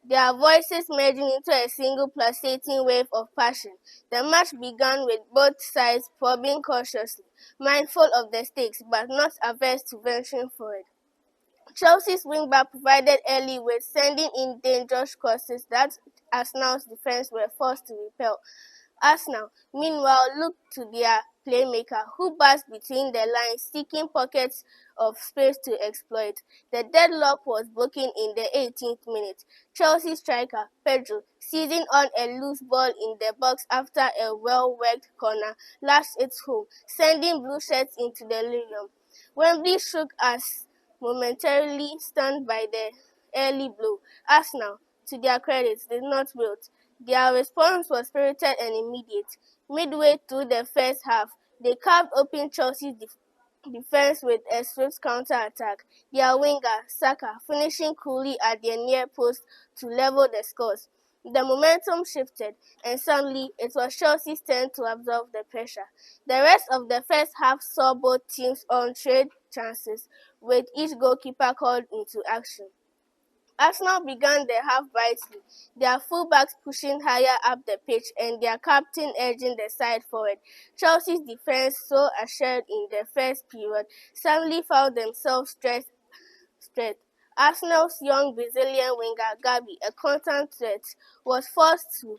their voices merging into a single pulsating wave of passion. The match began with both sides probing cautiously, mindful of the stakes but not averse to venturing forward. Chelsea's wingback provided early with sending in dangerous crosses that Arsenal's defense were forced to repel. Arsenal, meanwhile, looked to their playmaker, who burst between the lines, seeking pockets of space to exploit. The deadlock was broken in the 18th minute. Chelsea striker Pedro, seizing on a loose ball in the box after a well-worked corner, lashed it home, sending blue shirts into the living room. Wembley shook as momentarily stunned by the early blow. Arsenal, to their credit, did not wilt. Their response was spirited and immediate. Midway through the first half, they carved open Chelsea's defense with a swift counter-attack. Their winger, Saka, finishing coolly at the near post to level the scores. The momentum shifted, and suddenly it was Chelsea's turn to absorb the pressure. The rest of the first half saw both teams on trade chances, with each goalkeeper called into action. Arsenal began the half brightly, their fullbacks pushing higher up the pitch and their captain urging the side forward. Chelsea's defense, so assured in the first period, suddenly found themselves stressed. Arsenal's young Brazilian winger Gabi, a constant threat, was forced to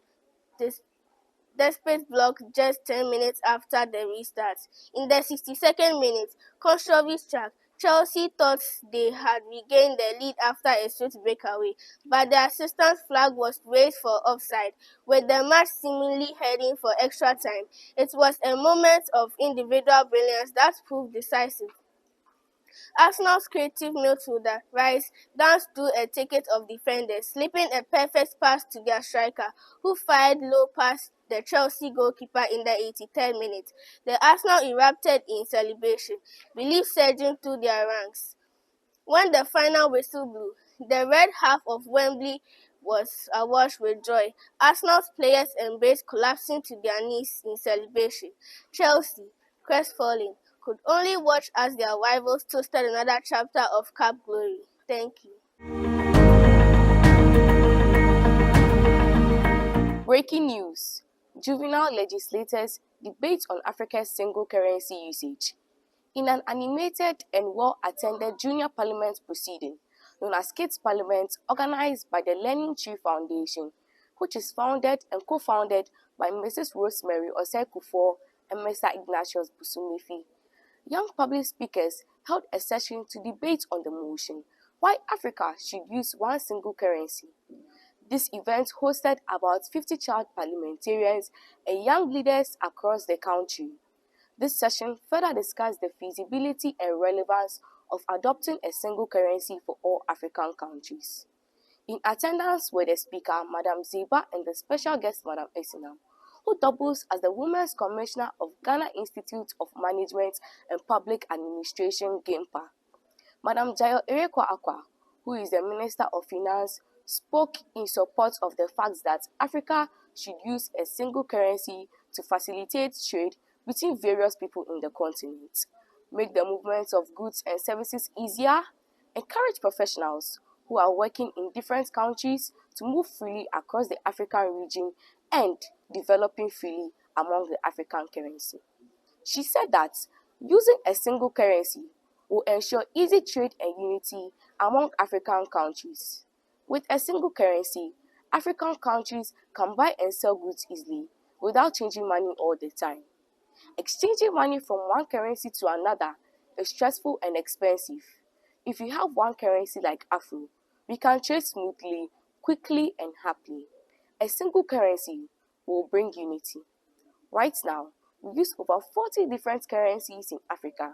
desperate block just 10 minutes after the restart. In the 62nd minute, Khrushchev struck. Chelsea thought they had regained the lead after a swift breakaway, but the assistant flag was raised for offside, with the match seemingly heading for extra time. It was a moment of individual brilliance that proved decisive. Arsenal's creative midfielder Rice danced through a thicket of defenders, slipping a perfect pass to their striker, who fired low past the Chelsea goalkeeper in the 83rd minute. The Arsenal erupted in celebration, belief surging through their ranks. When the final whistle blew, the red half of Wembley was awash with joy. Arsenal's players embraced, collapsing to their knees in celebration. Chelsea, crestfallen, could only watch as their rivals toasted another chapter of cup glory. Thank you. Breaking news. Juvenile legislators debate on Africa's single currency usage. In an animated and well-attended junior parliament proceeding, known as Kids Parliament, organized by the Learning Tree Foundation, which is founded and co-founded by Mrs. Rosemary Osei-Kuffour and Mr. Ignatius Busumifi, young public speakers held a session to debate on the motion, why Africa should use one single currency. This event hosted about 50 child parliamentarians and young leaders across the country. This session further discussed the feasibility and relevance of adopting a single currency for all African countries. In attendance were the speaker, Madam Zeba, and the special guest, Madam Esina, who doubles as the Women's Commissioner of Ghana Institute of Management and Public Administration, GIMPA. Madam Jayo Erekwa Akwa, who is the Minister of Finance, spoke in support of the fact that Africa should use a single currency to facilitate trade between various people in the continent, make the movement of goods and services easier, encourage professionals who are working in different countries to move freely across the African region, and developing freely among the African currency. She said that using a single currency will ensure easy trade and unity among African countries. With a single currency, African countries can buy and sell goods easily without changing money all the time. Exchanging money from one currency to another is stressful and expensive. If you have one currency like Afro, we can trade smoothly, quickly, and happily. A single currency will bring unity. Right now, we use over 40 different currencies in Africa.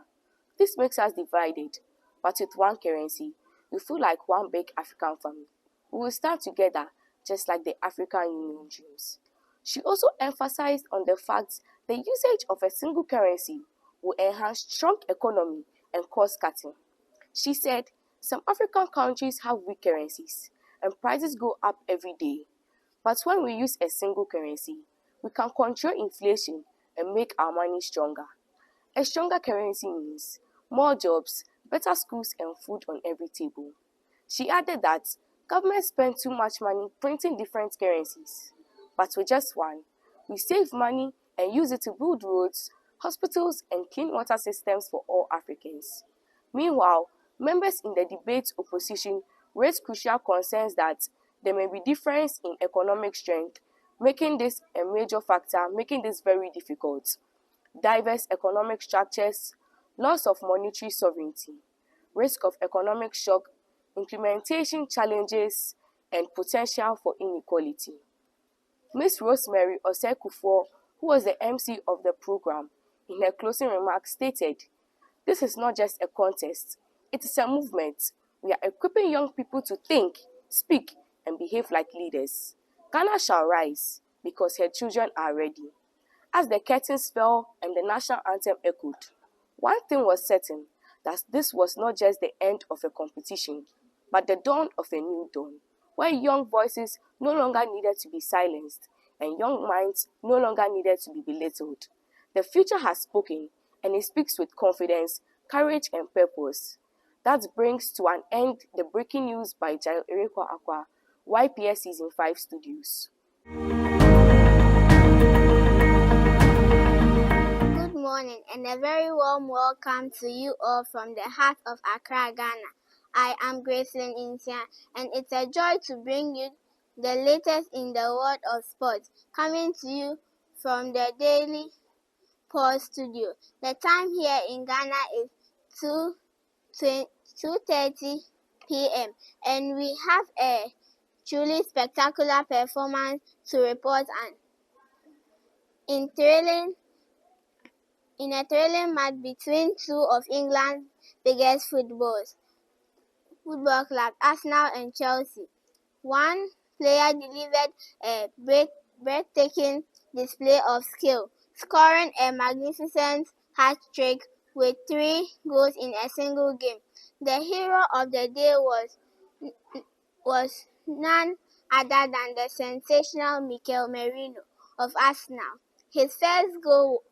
This makes us divided, but with one currency, we feel like one big African family. We will stand together just like the African Union dreams. She also emphasized on the fact the usage of a single currency will enhance strong economy and cost cutting. She said some African countries have weak currencies and prices go up every day. But when we use a single currency, we can control inflation and make our money stronger. A stronger currency means more jobs, better schools, and food on every table. She added that governments spend too much money printing different currencies, but with just one, we save money and use it to build roads, hospitals, and clean water systems for all Africans. Meanwhile, members in the debate opposition raised crucial concerns that there may be difference in economic strength, making this a major factor, making this very difficult. Diverse economic structures, loss of monetary sovereignty, risk of economic shock, implementation challenges, and potential for inequality. Ms. Rosemary Osei-Kuffour, who was the MC of the program, in her closing remarks stated, "This is not just a contest, it is a movement. We are equipping young people to think, speak, and behave like leaders. Ghana shall rise because her children are ready." As the curtains fell and the national anthem echoed, one thing was certain, that this was not just the end of a competition, but the dawn of a new dawn, where young voices no longer needed to be silenced and young minds no longer needed to be belittled. The future has spoken, and it speaks with confidence, courage, and purpose. That brings to an end the breaking news by Jael Eriko Akwa, YPS Season 5 Studios. Good morning and a very warm welcome to you all from the heart of Accra, Ghana. I am Gracelyn Insia, and it's a joy to bring you the latest in the world of sports, coming to you from the Daily Pulse studio. The time here in Ghana is 2:30 p.m. and we have a truly spectacular performance to report on. In a thrilling match between two of England's biggest football clubs, Arsenal and Chelsea, one player delivered a breathtaking display of skill, scoring a magnificent hat-trick with 3 goals in a single game. The hero of the day was none other than the sensational Mikel Merino of Arsenal. His first goal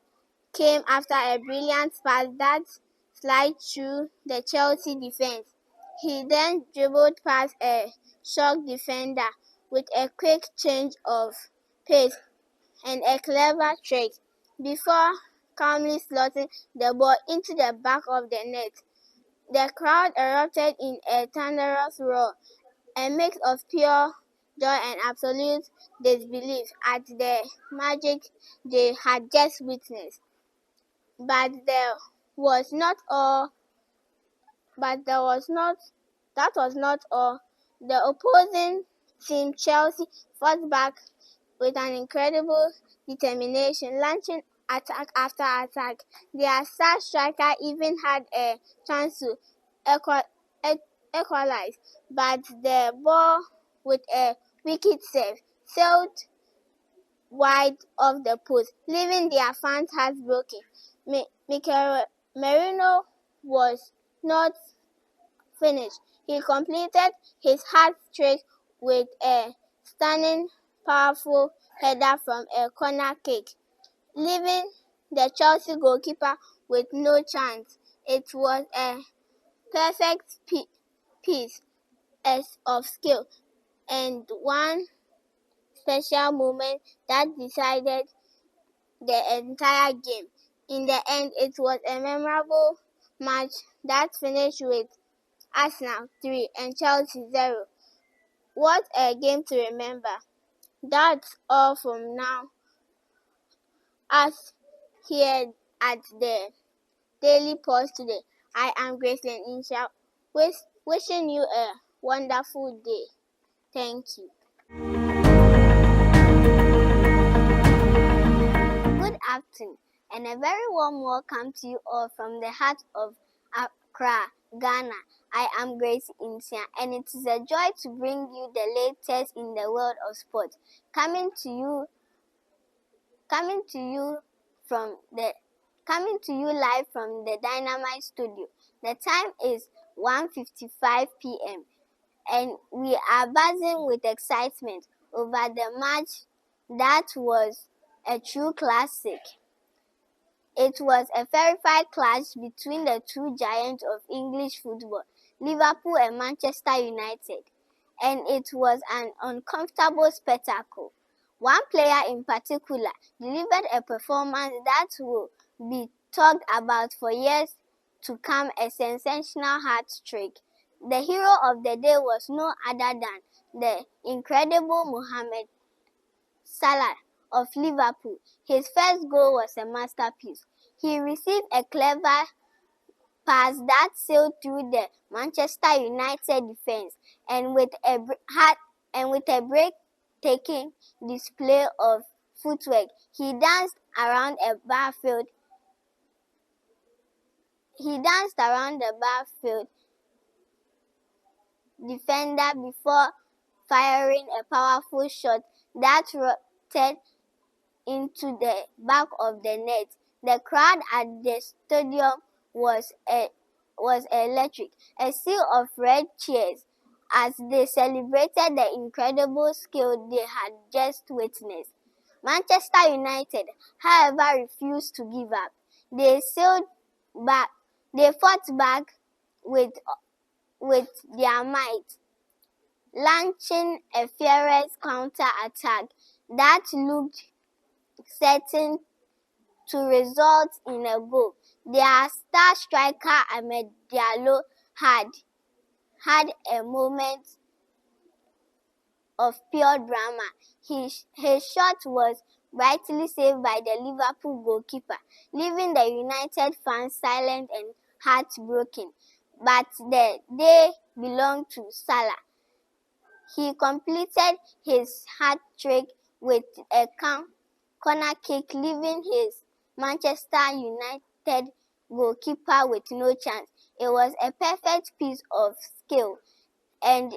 came after a brilliant pass that slid through the Chelsea defense. He then dribbled past a shocked defender with a quick change of pace and a clever trick before calmly slotting the ball into the back of the net. The crowd erupted in a thunderous roar, a mix of pure joy and absolute disbelief at the magic they had just witnessed. But that was not all. The opposing team, Chelsea, fought back with an incredible determination, launching attack after attack. Their star striker even had a chance to equalize, but the ball, with a wicked save, sailed wide of the post, leaving their fans heartbroken. Mikel Merino was not finished. He completed his hat-trick with a stunning, powerful header from a corner kick, leaving the Chelsea goalkeeper with no chance. It was a perfect piece of skill and one special moment that decided the entire game. In the end, it was a memorable match that finished with Arsenal 3 and Chelsea 0. What a game to remember. That's all from now. Us here at the Daily Pulse today. I am Gracelyn Insha, wishing you a wonderful day. Thank you. Good afternoon and a very warm welcome to you all from the heart of Accra, Ghana. I am Grace Insia, and it is a joy to bring you the latest in the world of sports, coming to you live from the Dynamite Studio. The time is 1:55 p.m. and we are buzzing with excitement over the match that was a true classic. It was a verified clash between the two giants of English football, Liverpool and Manchester United, and it was an uncomfortable spectacle. One player in particular delivered a performance that will be talked about for years to come, a sensational hat-trick. The hero of the day was no other than the incredible Mohamed Salah of Liverpool. His first goal was a masterpiece. He received a clever pass that sailed through the Manchester United defense, and with a breathtaking display of footwork, he danced around the battlefield defender before firing a powerful shot that rotted into the back of the net. The crowd at the stadium was electric, a sea of red cheers as they celebrated the incredible skill they had just witnessed. Manchester United, however, refused to give up. They fought back with their might, launching a furious counter-attack that looked certain to result in a goal. Their star striker Ahmed Diallo had a moment of pure drama. His shot was brightly saved by the Liverpool goalkeeper, leaving the United fans silent and heartbroken. But the day belonged to Salah. He completed his hat-trick with a corner kick, leaving his Manchester United goalkeeper with no chance. It was a perfect piece of skill, and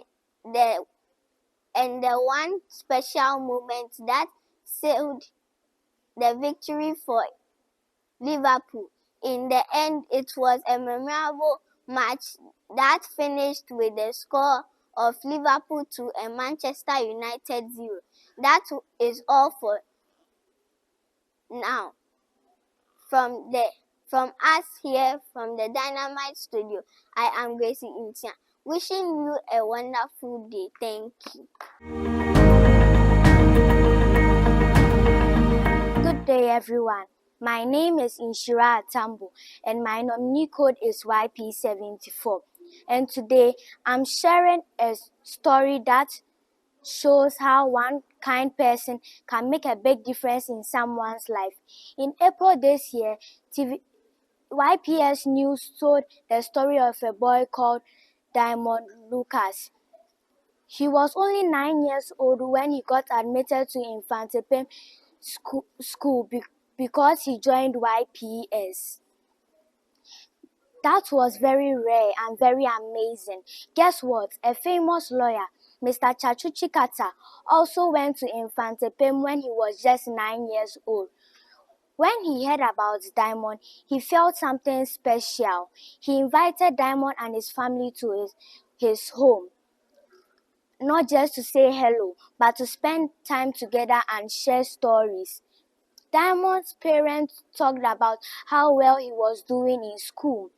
the one special moment that sealed the victory for Liverpool. In the end, it was a memorable match that finished with the score of Liverpool 2 and Manchester United 0. That is all for now. From us here from the Dynamite Studio, I am Gracie Intia, wishing you a wonderful day. Thank you. Good day, everyone. My name is Inshira Atambo, and my nominee code is YP74. And today, I'm sharing a story that shows how one kind person can make a big difference in someone's life. In April this year, YPS News told the story of a boy called Diamond Lucas. He was only 9 years old when he got admitted to Infante Pem school because he joined YPS. That was very rare and very amazing. Guess what? A famous lawyer, Mr. Chachuchi Kata, also went to Infante Pem when he was just 9 years old. When he heard about Diamond, he felt something special. He invited Diamond and his family to his home, not just to say hello, but to spend time together and share stories. Diamond's parents talked about how well he was doing in school.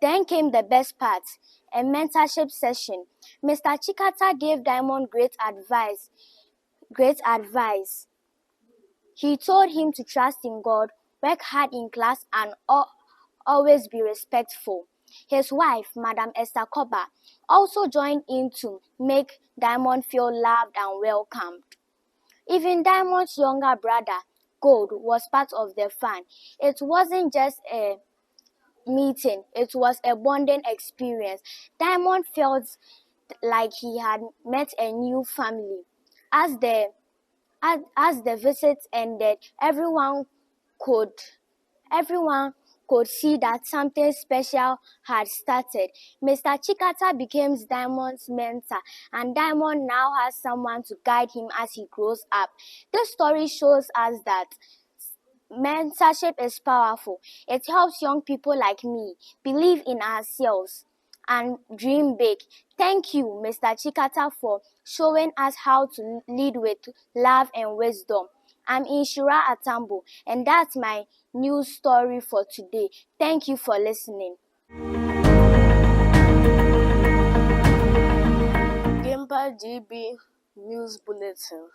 Then came the best part, a mentorship session. Mr. Chikata gave Diamond great advice. He told him to trust in God, work hard in class, and always be respectful. His wife, Madam Esther Koba, also joined in to make Diamond feel loved and welcomed. Even Diamond's younger brother, Gold, was part of the fun. It wasn't just a meeting, it was a bonding experience. Diamond felt like he had met a new family. As the visit ended, everyone could see that something special had started. Mr. Chikata became Diamond's mentor, and Diamond now has someone to guide him as he grows up. This story shows us that mentorship is powerful. It helps young people like me believe in ourselves and dream big. Thank you, Mr. Chikata, for showing us how to lead with love and wisdom. I'm Inshira Atambo, and that's my news story for today. Thank you for listening. Gimpa GB News Bulletin,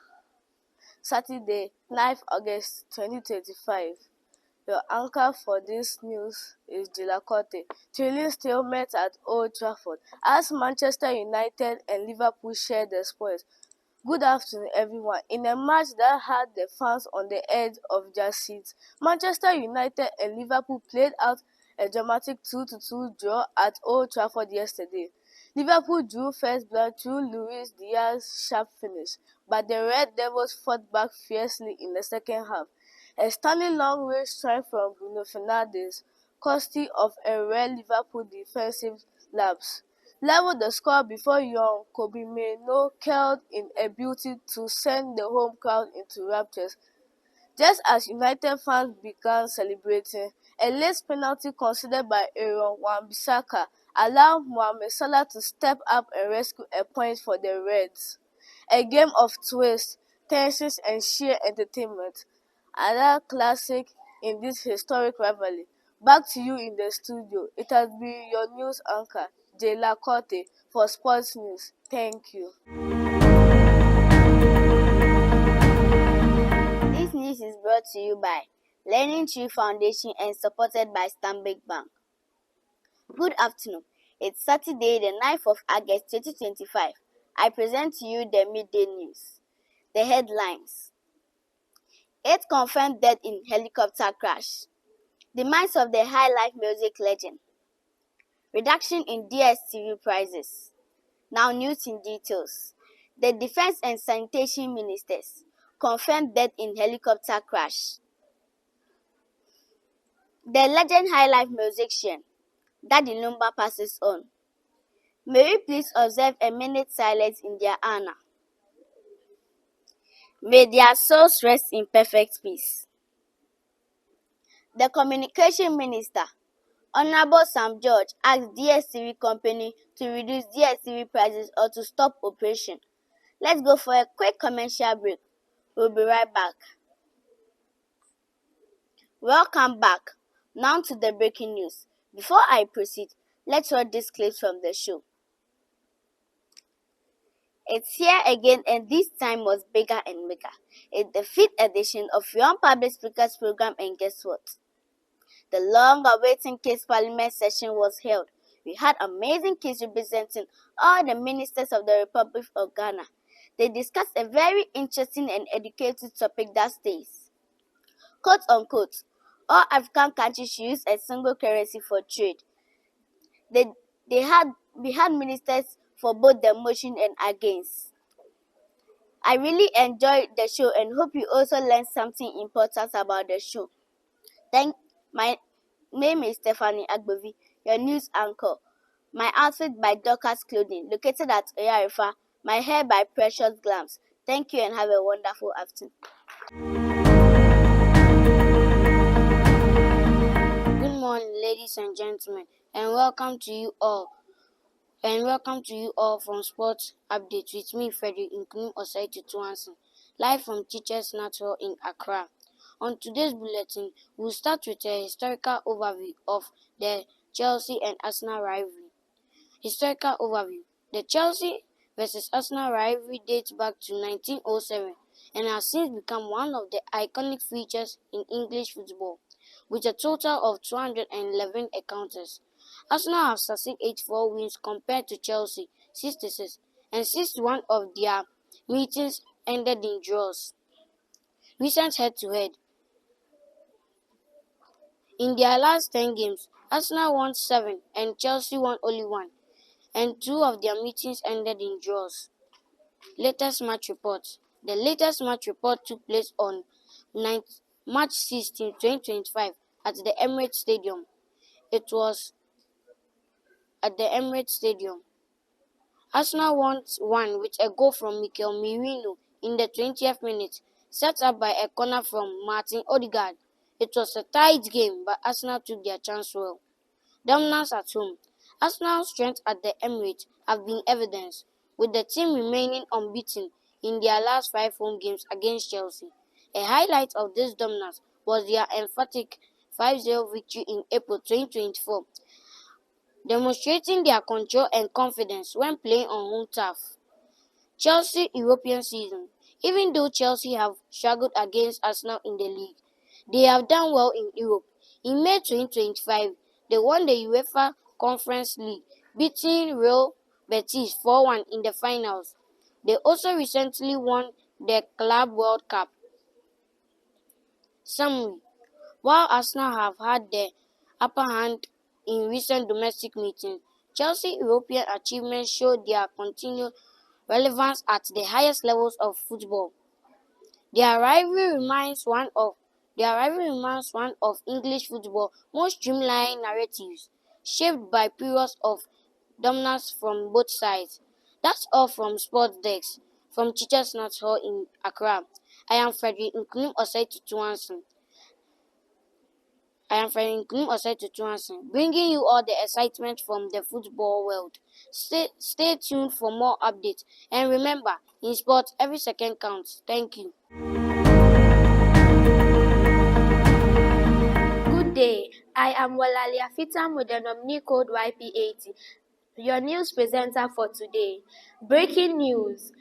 Saturday, 9th August 2025. Your anchor for this news is De La Corte. Thrilling stalemate at Old Trafford as Manchester United and Liverpool share the spoils. Good afternoon, everyone. In a match that had the fans on the edge of their seats, Manchester United and Liverpool played out a dramatic 2-2 draw at Old Trafford yesterday. Liverpool drew first blood through Luis Diaz's sharp finish, but the Red Devils fought back fiercely in the second half. A stunning long-range strike from Bruno Fernandes, courtesy of a rare Liverpool defensive lapse, leveled the score before young Kobe Mainoo curled in a beauty to send the home crowd into raptures. Just as United fans began celebrating, a late penalty considered by Aaron Wan-Bissaka allowed Mohamed Salah to step up and rescue a point for the Reds. A game of twists, tensions and sheer entertainment. Another classic in this historic rivalry. Back to you in the studio. It has been your news anchor, De La Corte, for Sports News. Thank you. This news is brought to you by Learning Tree Foundation and supported by Stanbic Bank. Good afternoon. It's Saturday, the 9th of August 2025. I present to you the midday news. The headlines. 8 confirmed death in helicopter crash. Demise of the high life music legend. Reduction in DSTV prices. Now news in details. The Defense and Sanitation Ministers confirmed death in helicopter crash. The legend high life musician, Daddy Lumba, passes on. May we please observe a minute silence in their honor. May their souls rest in perfect peace. The Communication Minister, Honorable Sam George, asked DSTV company to reduce DSTV prices or to stop operation. Let's go for a quick commercial break. We'll be right back. Welcome back. Now to the breaking news. Before I proceed, let's watch this clip from the show. It's here again, and this time was bigger and bigger. It's the 5th edition of Young Public Speakers Program, and guess what? The long-awaited Kids Parliament session was held. We had amazing kids representing all the ministers of the Republic of Ghana. They discussed a very interesting and educative topic that states, quote unquote, all African countries should use a single currency for trade. We had ministers for both the motion and against. I really enjoyed the show and hope you also learned something important about the show. My name is Stephanie Agbovi, your news anchor. My outfit by Dorcas Clothing, located at Oyarifa. My hair by Precious Glams. Thank you and have a wonderful afternoon. Good morning, ladies and gentlemen, and welcome to you all from Sports Update with me, Frederick Nkunu Osei Tuansin, live from Teachers Natural in Accra. On today's bulletin, we'll start with a historical overview of the Chelsea and Arsenal rivalry. Historical overview. The Chelsea versus Arsenal rivalry dates back to 1907 and has since become one of the iconic features in English football, with a total of 211 encounters. Arsenal have succeeded 84 wins compared to Chelsea 66, and 61 of their meetings ended in draws. Recent head-to-head. In their last 10 games, Arsenal won 7 and Chelsea won only 1, and 2 of their meetings ended in draws. Latest match report. The latest match report took place on March 16, 2025 at the Emirates Stadium. It was at the Emirates Stadium. Arsenal won 1 with a goal from Mikel Merino in the 20th minute, set up by a corner from Martin Odegaard. It was a tight game, but Arsenal took their chance well. Dominance at home. Arsenal's strength at the Emirates have been evidenced, with the team remaining unbeaten in their last 5 home games against Chelsea. A highlight of this dominance was their emphatic 5-0 victory in April 2024, demonstrating their control and confidence when playing on home turf. Chelsea European season. Even though Chelsea have struggled against Arsenal in the league, They have done well in Europe. In May 2025, they won the UEFA Conference League, beating Real Betis 4-1 in the finals. They also recently won the Club World Cup. Summary: while Arsenal have had the upper hand in recent domestic meetings, Chelsea's European achievements show their continued relevance at the highest levels of football. Their rivalry remains one of English football's most streamlined narratives, shaped by periods of dominance from both sides. That's all from Sports Desk, from Teachers Not Hall in Accra. I am Frederick Nkunim Osei Tutuanson, bringing you all the excitement from the football world. Stay tuned for more updates, and remember, in sports, every second counts. Thank you. Good day. I am Walali Afitam with the nominee code YP80, your news presenter for today. Breaking news.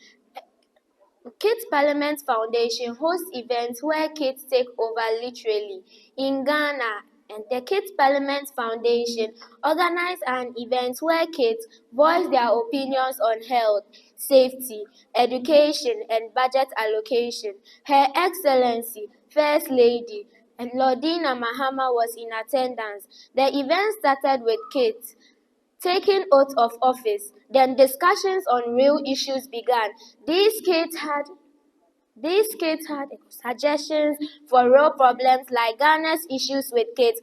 Kids Parliament Foundation hosts events where kids take over literally in Ghana, and the Kids Parliament Foundation organized an event where kids voice their opinions on health, safety, education, and budget allocation. Her Excellency, First Lady, and Lordina Mahama was in attendance. The event started with kids taking oath of office. Then discussions on real issues began. These kids had suggestions for real problems like Ghana's issues with kids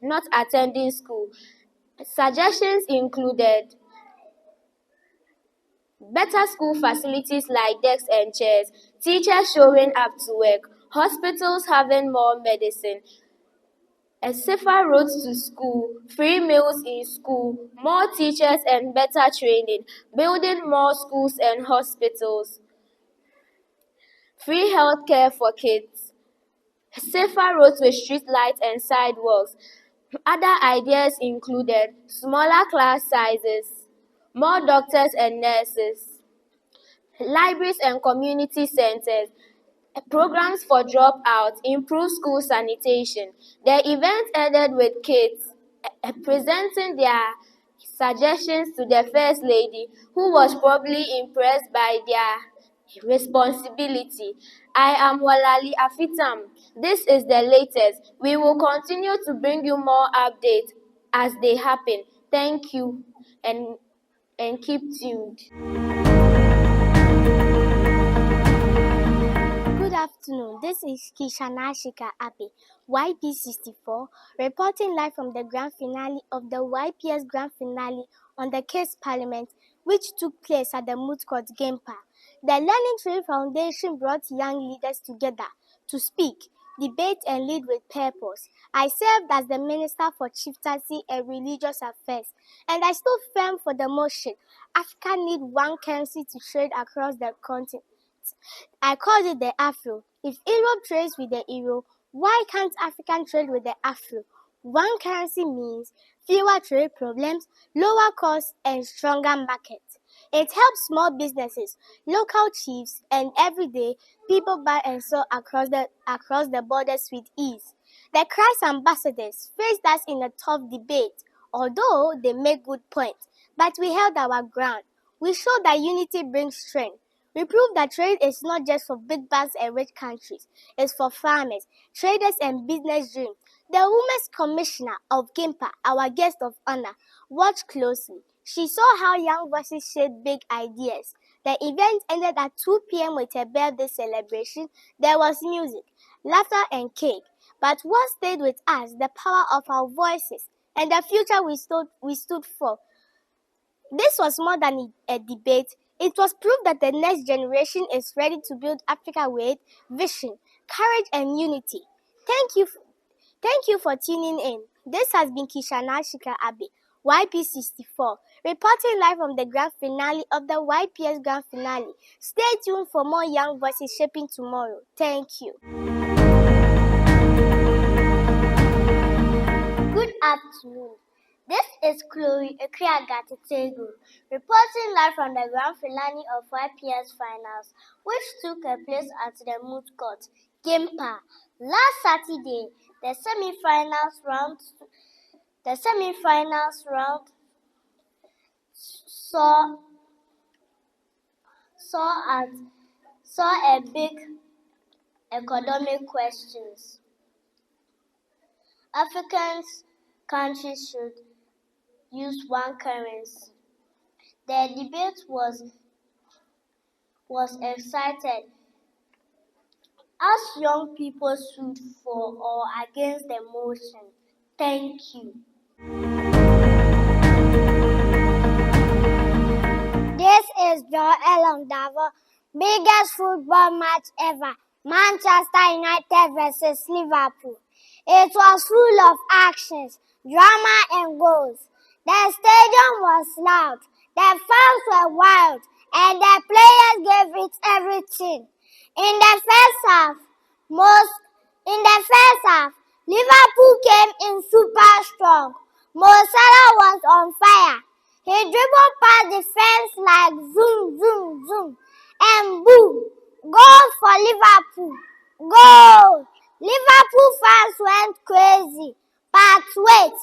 not attending school. Suggestions included better school facilities like desks and chairs, teachers showing up to work, hospitals having more medicine, a safer road to school, free meals in school, more teachers and better training, building more schools and hospitals, free health care for kids, safer roads with street lights and sidewalks. Other ideas included smaller class sizes, more doctors and nurses, libraries and community centers, programs for dropouts, improved school sanitation. The event ended with kids presenting their suggestions to the First Lady, who was probably impressed by their responsibility. I am Walali Afitam. This is the latest. We will continue to bring you more updates as they happen. Thank you and keep tuned. Good afternoon. This is Kishanashika Abe, YP64, reporting live from the grand finale of the YPS Grand Finale on the Kids Parliament, which took place at the Moot Court Game Park. The Learning Tree Foundation brought young leaders together to speak, debate, and lead with purpose. I served as the Minister for Chieftaincy and Religious Affairs, and I stood firm for the motion Africa need one currency to trade across the continent. I called it the Afro. If Europe trades with the Euro, why can't African trade with the Afro? One currency means fewer trade problems, lower costs, and stronger markets. It helps small businesses, local chiefs, and everyday people buy and sell across the borders with ease. The Christ ambassadors faced us in a tough debate, although they made good points, but we held our ground. We showed that unity brings strength. We proved that trade is not just for big banks and rich countries. It's for farmers, traders, and business dreams. The Women's Commissioner of GIMPA, our guest of honor, watched closely. She saw how young voices shaped big ideas. The event ended at 2 p.m. with a birthday celebration. There was music, laughter, and cake. But what stayed with us, the power of our voices and the future we stood for. This was more than a debate. It was proof that the next generation is ready to build Africa with vision, courage, and unity. Thank you for tuning in. This has been Kishana Shika Abe, YP64, reporting live from the grand finale of the YPS Grand Finale. Stay tuned for more young voices shaping tomorrow. Thank you. Good afternoon. This is Chloe Ekiagatitegu, reporting live from the grand finale of YPS Finals, which took place at the Moot Court, Game Park, Last Saturday, the semi-finals round saw a big economic questions. African countries should use one currency. The debate was excited as young people stood for or against the motion. Thank you. This is Joel Ondavo, biggest football match ever. Manchester United versus Liverpool. It was full of actions, drama and goals. The stadium was loud, the fans were wild, and the players gave it everything. In the first half, Liverpool came in super strong. Mo Salah was on fire. He dribbled past the fence like zoom, zoom, zoom. And boom! Goal for Liverpool! Goal! Liverpool fans went crazy. But wait,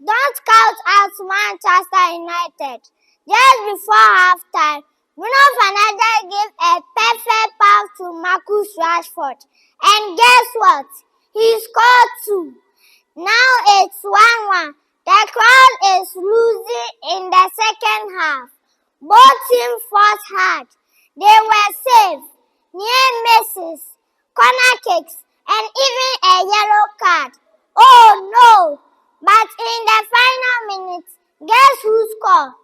don't count out Manchester United. Just before halftime, Bruno Fernandes gave a perfect pass to Marcus Rashford. And guess what? He scored two. Now it's 1-1. The crowd is losing in the second half. Both teams fought hard. They were safe, near misses, corner kicks, and even a yellow card. Oh no! But in the final minutes, guess who scored?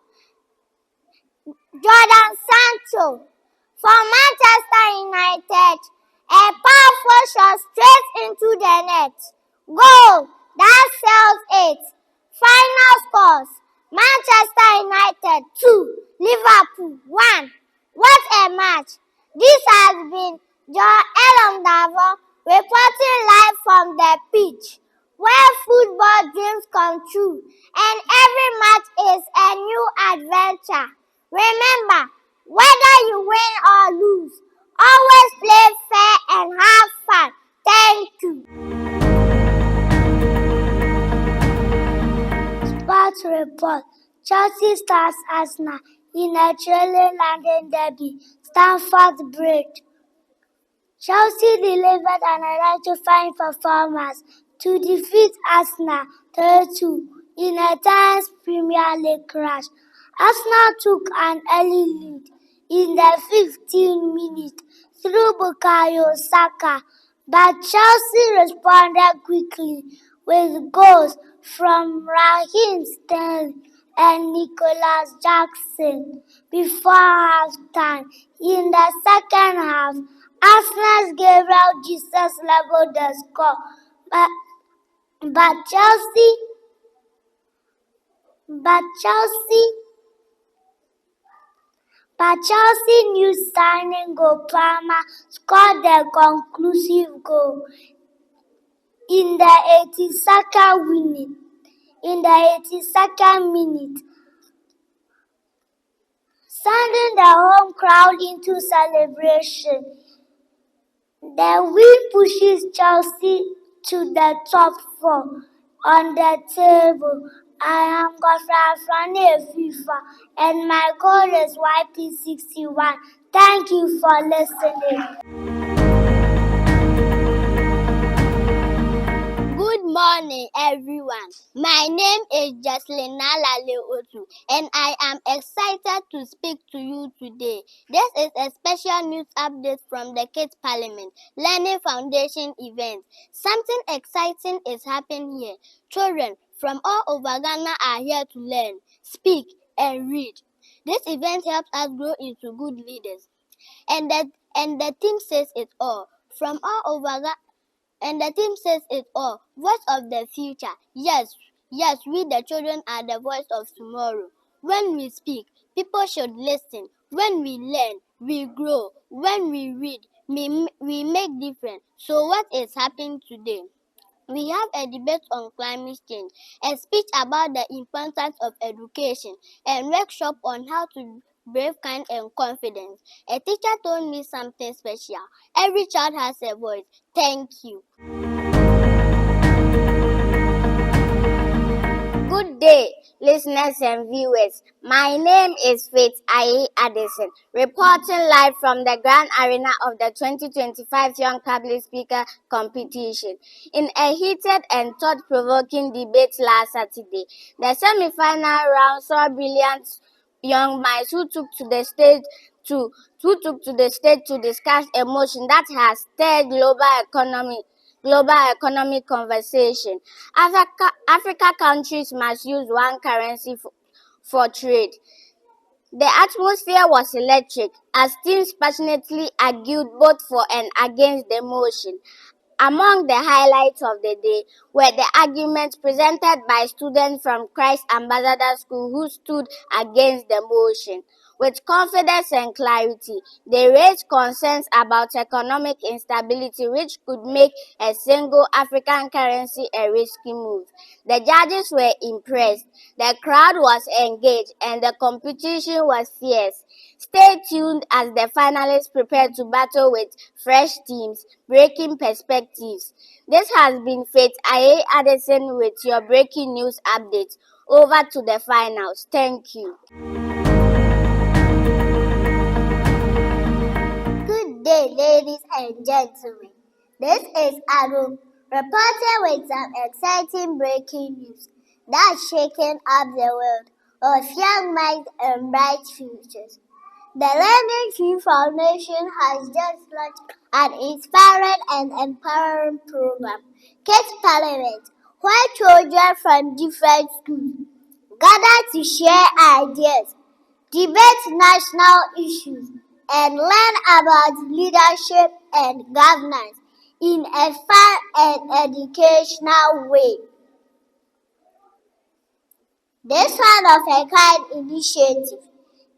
Jordan Sancho. For Manchester United, a powerful shot straight into the net. Goal! That seals it. Final scores. Manchester United 2, Liverpool 1. What a match. This has been Joel Ondavo reporting live from the pitch, where football dreams come true and every match is a new adventure. Remember, whether you win or lose, always play fair and have fun. Thank you. Sports report. Chelsea stars Arsenal in a trailing London derby. Stamford Bridge. Chelsea delivered an electrifying performance to defeat Arsenal 3-2 in a tense Premier League clash. Arsenal took an early lead in the 15th minute through Bukayo Saka, but Chelsea responded quickly with goals from Raheem Sterling and Nicholas Jackson before halftime. In the second half, Arsenal's Gabriel Jesus leveled the score, but Chelsea new signing Cole Palmer scored the conclusive goal in the 82nd minute, sending the home crowd into celebration. The win pushes Chelsea to the top 4 on the table. I am Godfrey Afrani FIFA and my code is YP61. Thank you for listening. Good morning, everyone. My name is Jocelyn Otu, and I am excited to speak to you today. This is a special news update from the Kids Parliament Learning Foundation event. Something exciting is happening here. Children from all over Ghana are here to learn, speak, and read. This event helps us grow into good leaders. And the theme says it all. From all over Ghana. And the theme says it all. Voice of the future. Yes, we the children are the voice of tomorrow. When we speak, people should listen. When we learn, we grow. When we read, we make difference. So what is happening today? We have a debate on climate change, a speech about the importance of education, and workshop on how to brave, kind, and confident. A teacher told me something special. Every child has a voice. Thank you. day, listeners and viewers. My name is Faith Aye Addison, reporting live from the Grand Arena of the 2025 Young Public Speaker Competition. In a heated and thought-provoking debate last Saturday, the semi-final round saw brilliant young minds who took to the stage to discuss a motion that has stirred global economic conversation. Africa countries must use one currency for trade. The atmosphere was electric as teams passionately argued both for and against the motion. Among the highlights of the day were the arguments presented by students from Christ Ambassador School who stood against the motion. With confidence and clarity, they raised concerns about economic instability which could make a single African currency a risky move. The judges were impressed, the crowd was engaged, and the competition was fierce. Stay tuned as the finalists prepare to battle with fresh teams, breaking perspectives. This has been Faith Aye Addison with your breaking news update. Over to the finals. Thank you. Good day, ladies and gentlemen. This is Arun, reporting with some exciting breaking news that's shaking up the world of young minds and bright futures. The Learning Tree Foundation has just launched an inspiring and empowering program, Kids Parliament, where children from different schools gather to share ideas, debate national issues, and learn about leadership and governance in a fun and educational way. This one-of-a-kind initiative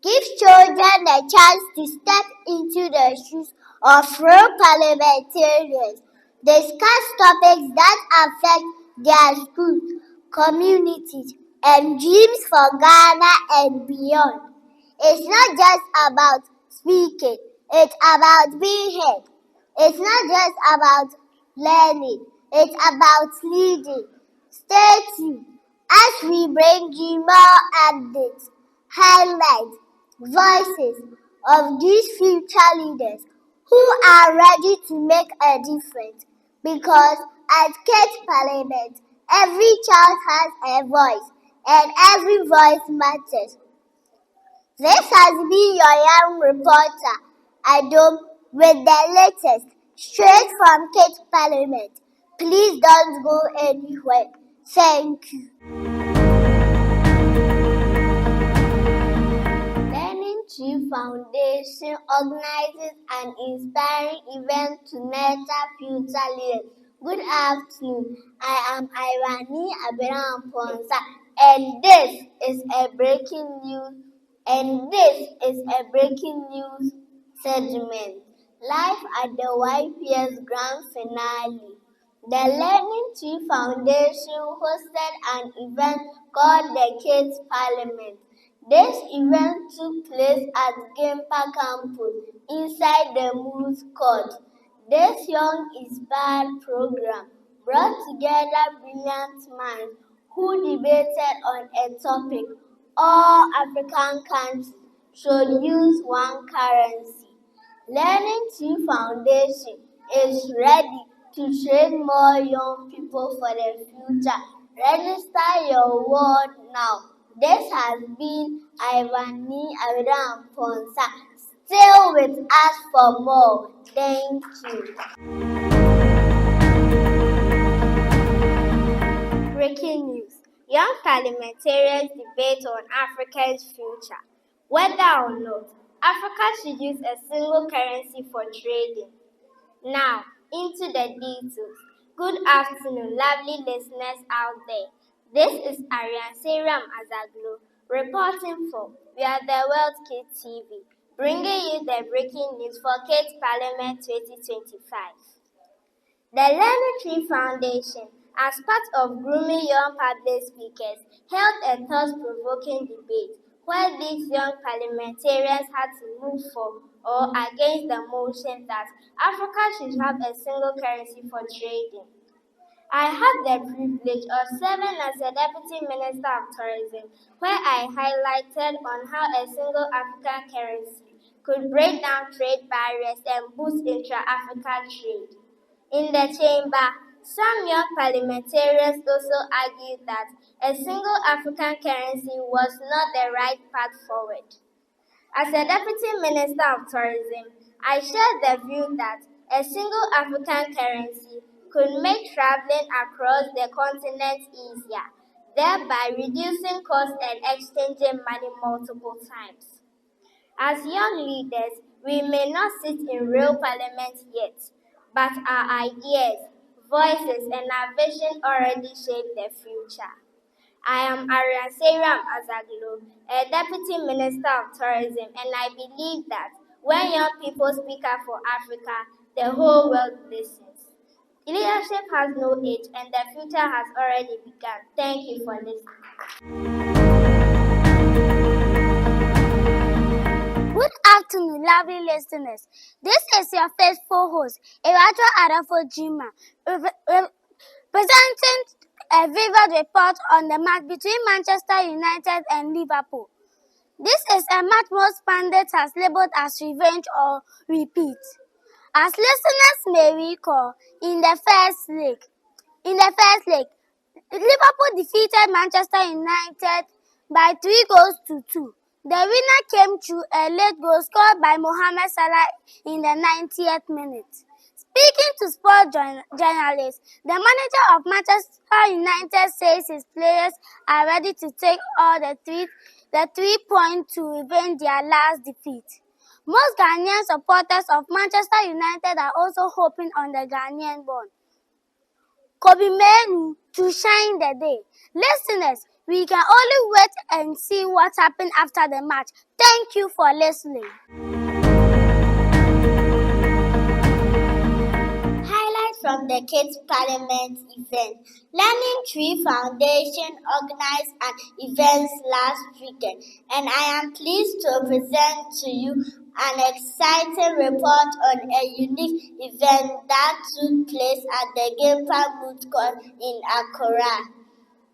gives children a chance to step into the shoes of real parliamentarians, discuss topics that affect their schools, communities, and dreams for Ghana and beyond. It's not just about speaking, it's about being heard. It's not just about learning, it's about leading. Stay tuned as we bring you more updates, highlights, voices of these future leaders who are ready to make a difference. Because at Kids Parliament, every child has a voice and every voice matters. This has been your young reporter, Adom, with the latest, straight from Kids Parliament. Please don't go anywhere. Thank you. Learning Tree Foundation organizes an inspiring event to nurture future leaders. Good afternoon. I am Irani Abraham Ponsa, and this is a breaking news segment live at the YPS Grand Finale. The Learning Tree Foundation hosted an event called the Kids Parliament. This event took place at Gimpa campus inside the Moose Court. This young inspired program brought together brilliant minds who debated on a topic: all African countries should use one currency. Learning Tree Foundation is ready to train more young people for the future. Register your word now. This has been Ivani Abraham Ponsa. Stay with us for more. Thank you. Breaking news. Young parliamentarians debate on Africa's future. Whether or not Africa should use a single currency for trading. Now, into the details. Good afternoon, lovely listeners out there. This is Arian Seram Azaglo, reporting for We Are the World Kids TV, bringing you the breaking news for Kids Parliament 2025. The Learning Tree Foundation, as part of grooming young public speakers, held a thought-provoking debate where these young parliamentarians had to move for or against the motion that Africa should have a single currency for trading. I had the privilege of serving as a Deputy Minister of Tourism, where I highlighted on how a single African currency could break down trade barriers and boost intra-African trade. In the chamber, some young parliamentarians also argued that a single African currency was not the right path forward. As a Deputy Minister of Tourism, I shared the view that a single African currency could make traveling across the continent easier, thereby reducing costs and exchanging money multiple times. As young leaders, we may not sit in real parliament yet, but our ideas, voices, and our vision already shape the future. I am Ariaseram Azaglo, a Deputy Minister of Tourism, and I believe that when young people speak up for Africa, the whole world listens. Leadership has no age, and the future has already begun. Thank you for listening. Good afternoon, lovely listeners. This is your faithful host, Erato Adafo Jima, presenting a vivid report on the match between Manchester United and Liverpool. This is a match most pundits has labeled as revenge or repeat. As listeners may recall, in the first leg, Liverpool defeated Manchester United by 3-2. The winner came through a late goal scored by Mohamed Salah in the 90th minute. Speaking to sport journalists, the manager of Manchester United says his players are ready to take all the 3 points to revenge their last defeat. Most Ghanaian supporters of Manchester United are also hoping on the Ghanaian born Kobe Menu to shine the day. Listeners, we can only wait and see what happened after the match. Thank you for listening. Highlights from the Kids Parliament event. Learning Tree Foundation organized an event last weekend, and I am pleased to present to you an exciting report on a unique event that took place at the Gimpa Moot Court in Accra.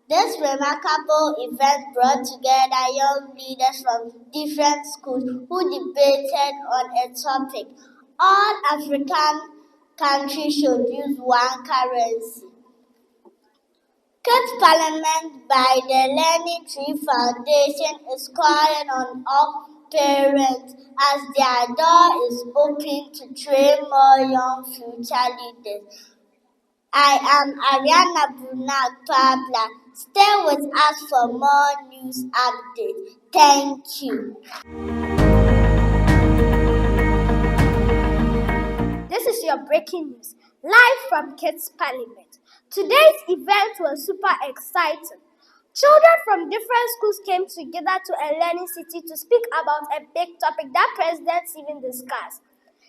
This remarkable event brought together young leaders from different schools who debated on a topic: all African countries should use one currency. Kids Parliament by the Learning Tree Foundation is calling on all parents as their door is open to train more young future leaders. I am Ariana Brunak Pabla. Stay with us for more news updates. Thank you. This is your breaking news, live from Kids Parliament. Today's event was super exciting. Children from different schools came together to a learning city to speak about a big topic that presidents even discussed.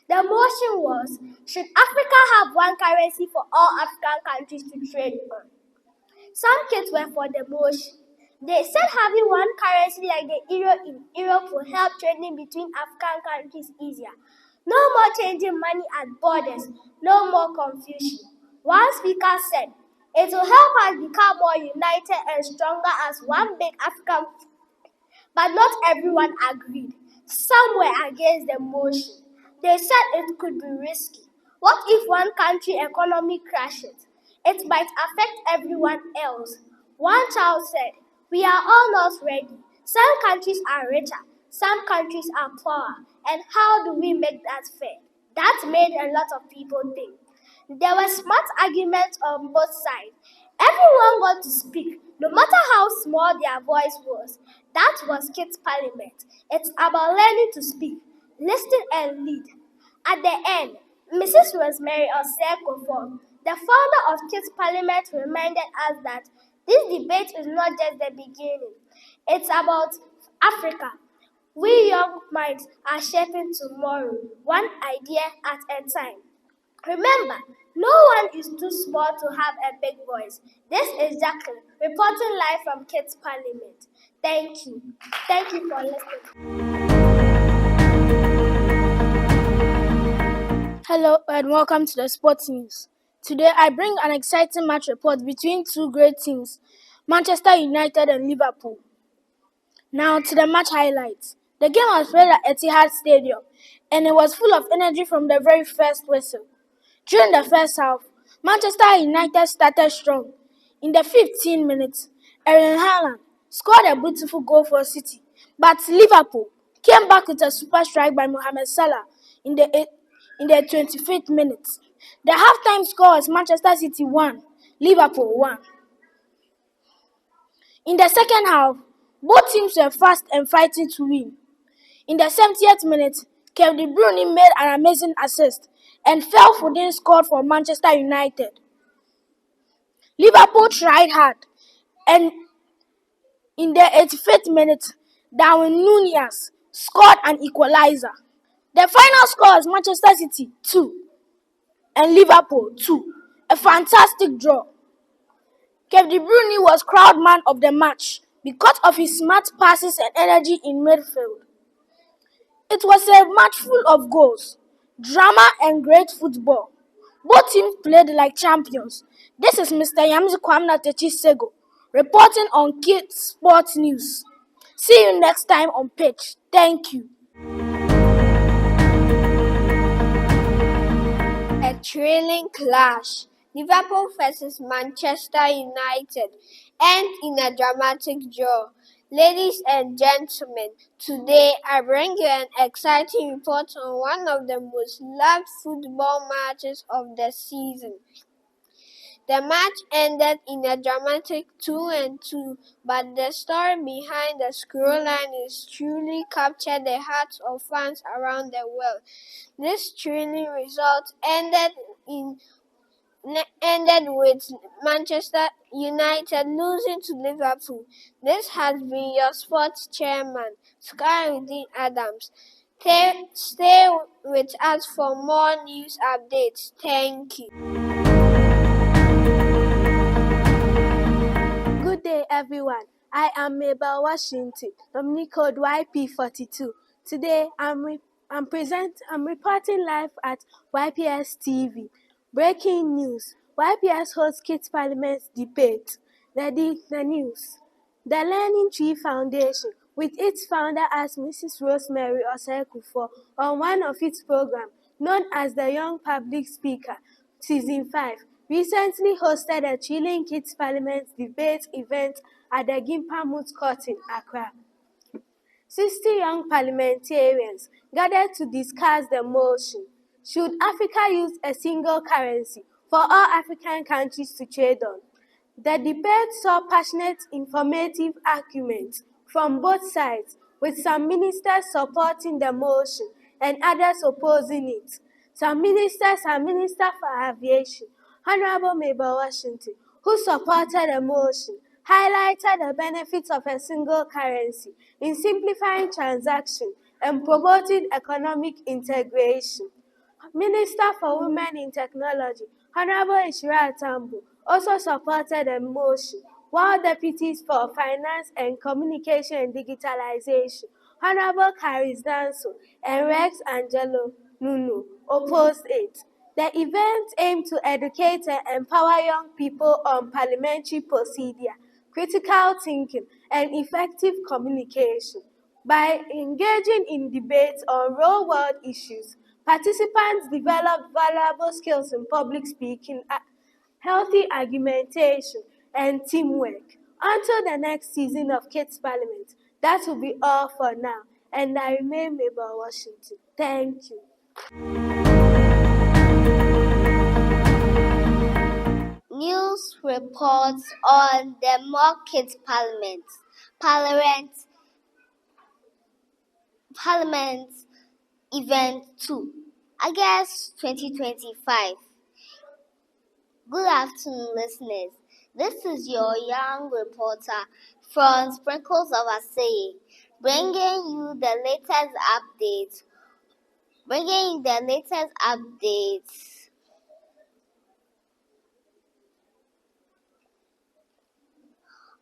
The motion was, should Africa have one currency for all African countries to trade on? Some kids were for the motion. They said having one currency like the euro in Europe will help trading between African countries easier. No more changing money at borders, no more confusion. One speaker said, it will help us become more united and stronger as one big African. But not everyone agreed. Some were against the motion. They said it could be risky. What if one country economy crashes? It might affect everyone else. One child said, we are all not ready. Some countries are richer, some countries are poorer. And how do we make that fair? That made a lot of people think. There were smart arguments on both sides. Everyone got to speak, no matter how small their voice was. That was Kids Parliament. It's about learning to speak, listen and lead. At the end, Mrs. Rosemary Oseko, the founder of Kids Parliament, reminded us that this debate is not just the beginning. It's about Africa. We young minds are shaping tomorrow, one idea at a time. Remember, no one is too small to have a big voice. This is Jacqueline, reporting live from Kids Parliament. Thank you. Thank you for listening. Hello and welcome to the Sports News. Today I bring an exciting match report between two great teams, Manchester United and Liverpool. Now to the match highlights. The game was played at Etihad Stadium and it was full of energy from the very first whistle. During the first half, Manchester United started strong. In the 15th minute, Erling Haaland scored a beautiful goal for City, but Liverpool came back with a super strike by Mohamed Salah in the 25th minute. The halftime score was Manchester City 1, Liverpool 1. In the second half, both teams were fast and fighting to win. In the 70th minute, Kevin De Bruyne made an amazing assist and Phil Foden scored for Manchester United. Liverpool tried hard and in the 85th minute, Darwin Núñez scored an equalizer. The final score is Manchester City 2 and Liverpool 2. A fantastic draw. Kevin De Bruyne was crowned man of the match because of his smart passes and energy in midfield. It was a match full of goals, drama and great football. Both teams played like champions. This is Mr. Yamzi Kwamna Techisego reporting on Kids Sports News. See you next time on pitch. Thank you. A thrilling clash. Liverpool versus Manchester United ends in a dramatic draw. Ladies and gentlemen, today I bring you an exciting report on one of the most loved football matches of the season. The match ended in a dramatic 2-2, but the story behind the scoreline is truly captured the hearts of fans around the world. This thrilling result ended with Manchester United losing to Liverpool. This has been your sports chairman, Skyruddin Adams. Stay with us for more news updates. Thank you. Good day, everyone. I am Mabel Washington, nominee code YP42. Today, I'm reporting live at YPS TV. Breaking news: YPS hosts Kids Parliament debate. The news: the Learning Tree Foundation, with its founder as Mrs. Rosemary Osei-Kuffour, on one of its programs, known as the Young Public Speaker, Season 5, recently hosted a thrilling Kids Parliament debate event at the Gimpa Moot Court in Accra. 60 young parliamentarians gathered to discuss the motion: should Africa use a single currency for all African countries to trade on? The debate saw passionate, informative arguments from both sides, with some ministers supporting the motion and others opposing it. Some ministers and Minister for Aviation, Honorable Mabel Washington, who supported the motion, highlighted the benefits of a single currency in simplifying transactions and promoting economic integration. Minister for Women in Technology, Honorable Ishira Tambu, also supported the motion, while deputies for Finance and Communication and Digitalization, Honorable Caris Danso and Rex Angelo Nunu, opposed it. The event aimed to educate and empower young people on parliamentary procedure, critical thinking, and effective communication. By engaging in debates on real-world issues, participants developed valuable skills in public speaking, healthy argumentation, and teamwork. Until the next season of Kids Parliament, that will be all for now. And I remain Mabel Washington. Thank you. News reports on the mock Kids Parliament Event 2, August 2025. Good afternoon, listeners. This is your young reporter from Sprinkles of Asay, bringing you the latest updates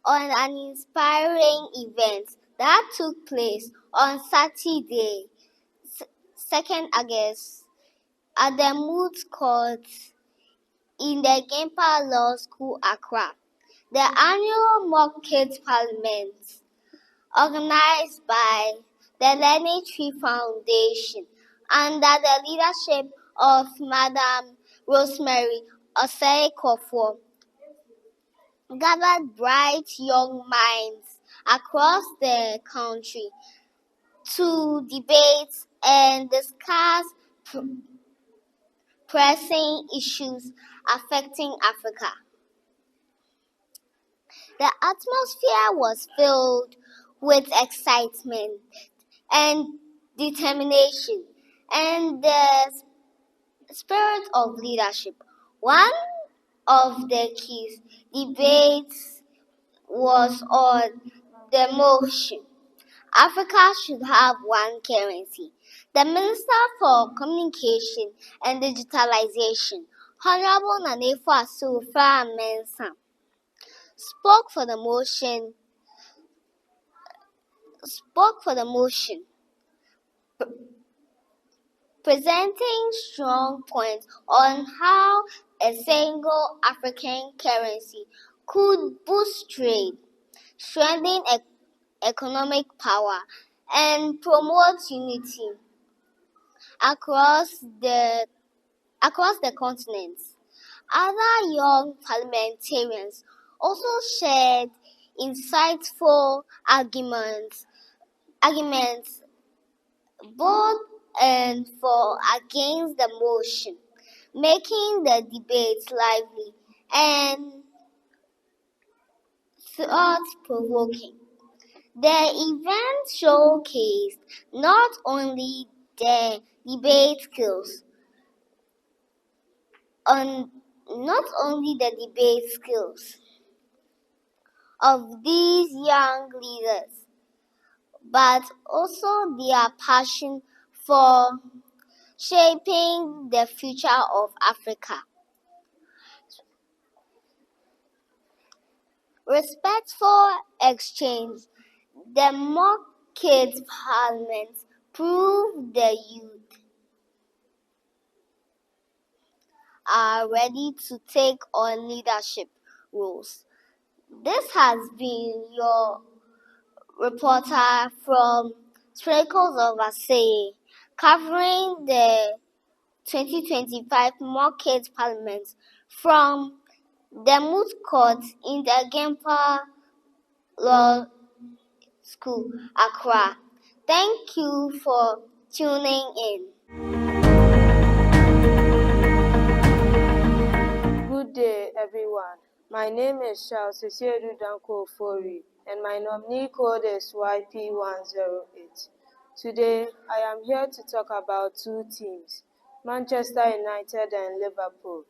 on an inspiring event that took place on Saturday, 2nd August, at the Moot Court in the Gempa Law School, Accra. The annual Mock Kids Parliament, organized by the Learning Tree Foundation under the leadership of Madam Rosemary Osei-Kofo, gathered bright young minds across the country to debate and discuss pressing issues affecting Africa. The atmosphere was filled with excitement and determination and the spirit of leadership. One of the key debates was on the motion Africa should have one currency. The Minister for Communication and Digitalization, Honorable Nanefo Asufra Mensah, spoke for the motion, presenting strong points on how a single African currency could boost trade, strengthen economic power, and promote unity across the continent. Other young parliamentarians also shared insightful arguments both and for against the motion, making the debate lively and thought-provoking. The event showcased not only the debate skills of these young leaders, but also their passion for shaping the future of Africa. Respectful exchange. The Mock Kids Parliament proved the youth are ready to take on leadership roles. This has been your reporter from Sprinkles of Asay, covering the 2025 Mock Kids Parliament from the Moot Court in the Gempa Law School, Accra. Thank you for tuning in. Good day, everyone. My name is Charles Sisiedu Danko Ofori, and my nominee code is YP108. Today, I am here to talk about two teams, Manchester United and Liverpool.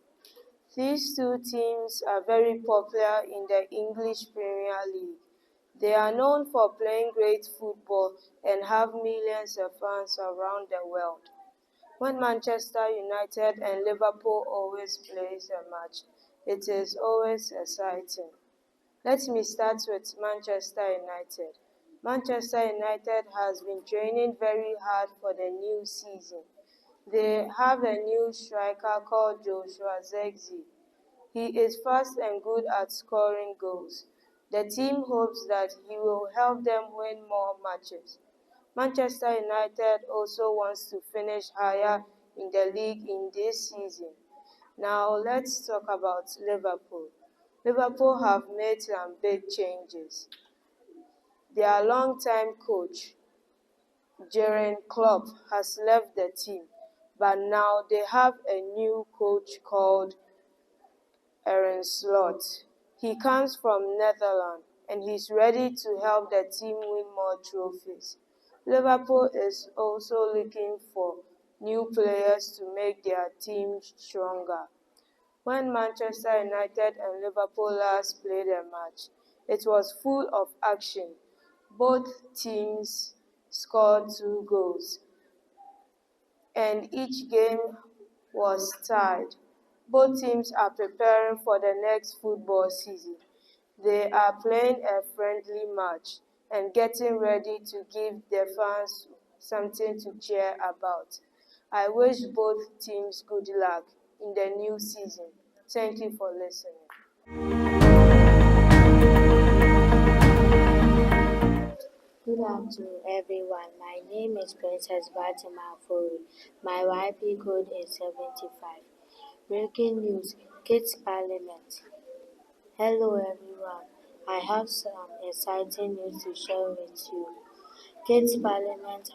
These two teams are very popular in the English Premier League. They are known for playing great football and have millions of fans around the world. When Manchester United and Liverpool always plays a match, it is always exciting. Let me start with Manchester United. Manchester United has been training very hard for the new season. They have a new striker called Joshua Zirkzee. He is fast and good at scoring goals. The team hopes that he will help them win more matches. Manchester United also wants to finish higher in the league in this season. Now let's talk about Liverpool. Liverpool have made some big changes. Their longtime coach, Jurgen Klopp, has left the team, but now they have a new coach called Arne Slot. He comes from Netherlands and he's ready to help the team win more trophies. Liverpool is also looking for new players to make their team stronger. When Manchester United and Liverpool last played a match, it was full of action. Both teams scored 2 goals, and each game was tied. Both teams are preparing for the next football season. They are playing a friendly match and getting ready to give the fans something to cheer about. I wish both teams good luck in the new season. Thank you for listening. Good afternoon, everyone. My name is Princess Fatima Fori. My YP code is 75. Breaking news, Kids Parliament. Hello, everyone. I have some exciting news to share with you. Kids Parliament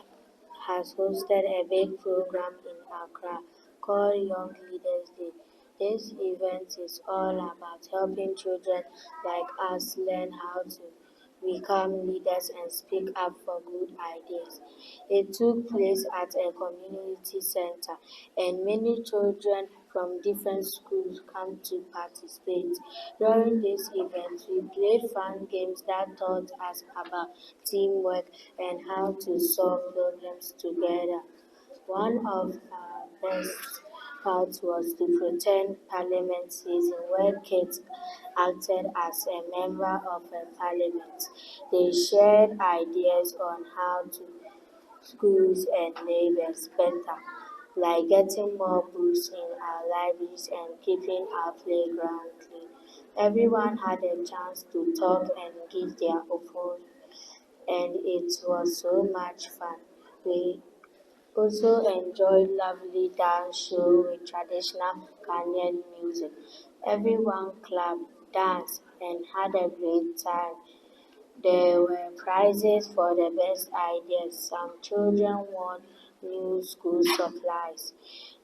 has hosted a big program in Accra called Young Leaders Day. This event is all about helping children like us learn how to become leaders and speak up for good ideas. It took place at a community center, and many children from different schools come to participate. During this event, we played fun games that taught us about teamwork and how to solve problems together. One of our best parts was the pretend parliament season where kids acted as a member of a parliament. They shared ideas on how to schools and neighbors better, like getting more books in our libraries and keeping our playground clean. Everyone had a chance to talk and give their opinion, and it was so much fun. We also enjoyed lovely dance show with traditional Ghanaian music. Everyone clapped, danced, and had a great time. There were prizes for the best ideas. Some children won new school supplies.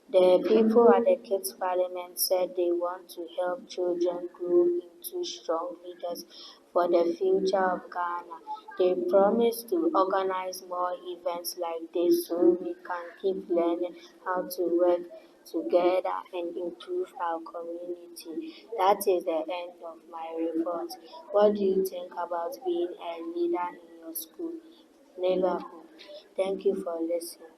The people at the Kids Parliament said they want to help children grow into strong leaders for the future of Ghana. They promised to organize more events like this so we can keep learning how to work together and improve our community. That is the end of my report. What do you think about being a leader in your school neighborhood? Thank you for listening.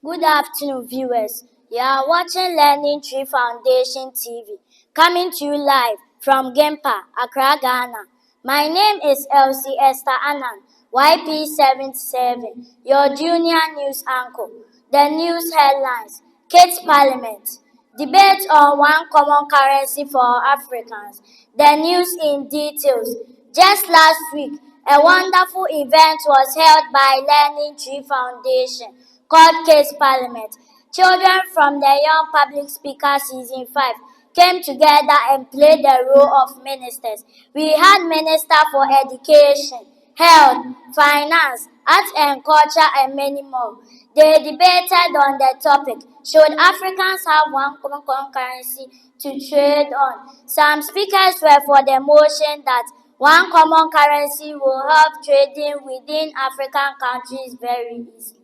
Good afternoon, viewers. You are watching Learning Tree Foundation TV, coming to you live from Gempa, Accra, Ghana. My name is Elsie Esther Annan, YP77, your junior news anchor. The news headlines: Kids Parliament, debate on one common currency for Africans. The news in details. Just last week, a wonderful event was held by Learning Tree Foundation called Kids Parliament. Children from the Young Public Speaker Season 5 came together and played the role of ministers. We had Minister for Education, Health, Finance, Arts and Culture, and many more. They debated on the topic: should Africans have one common currency to trade on? Some speakers were for the motion that one common currency will help trading within African countries very easy,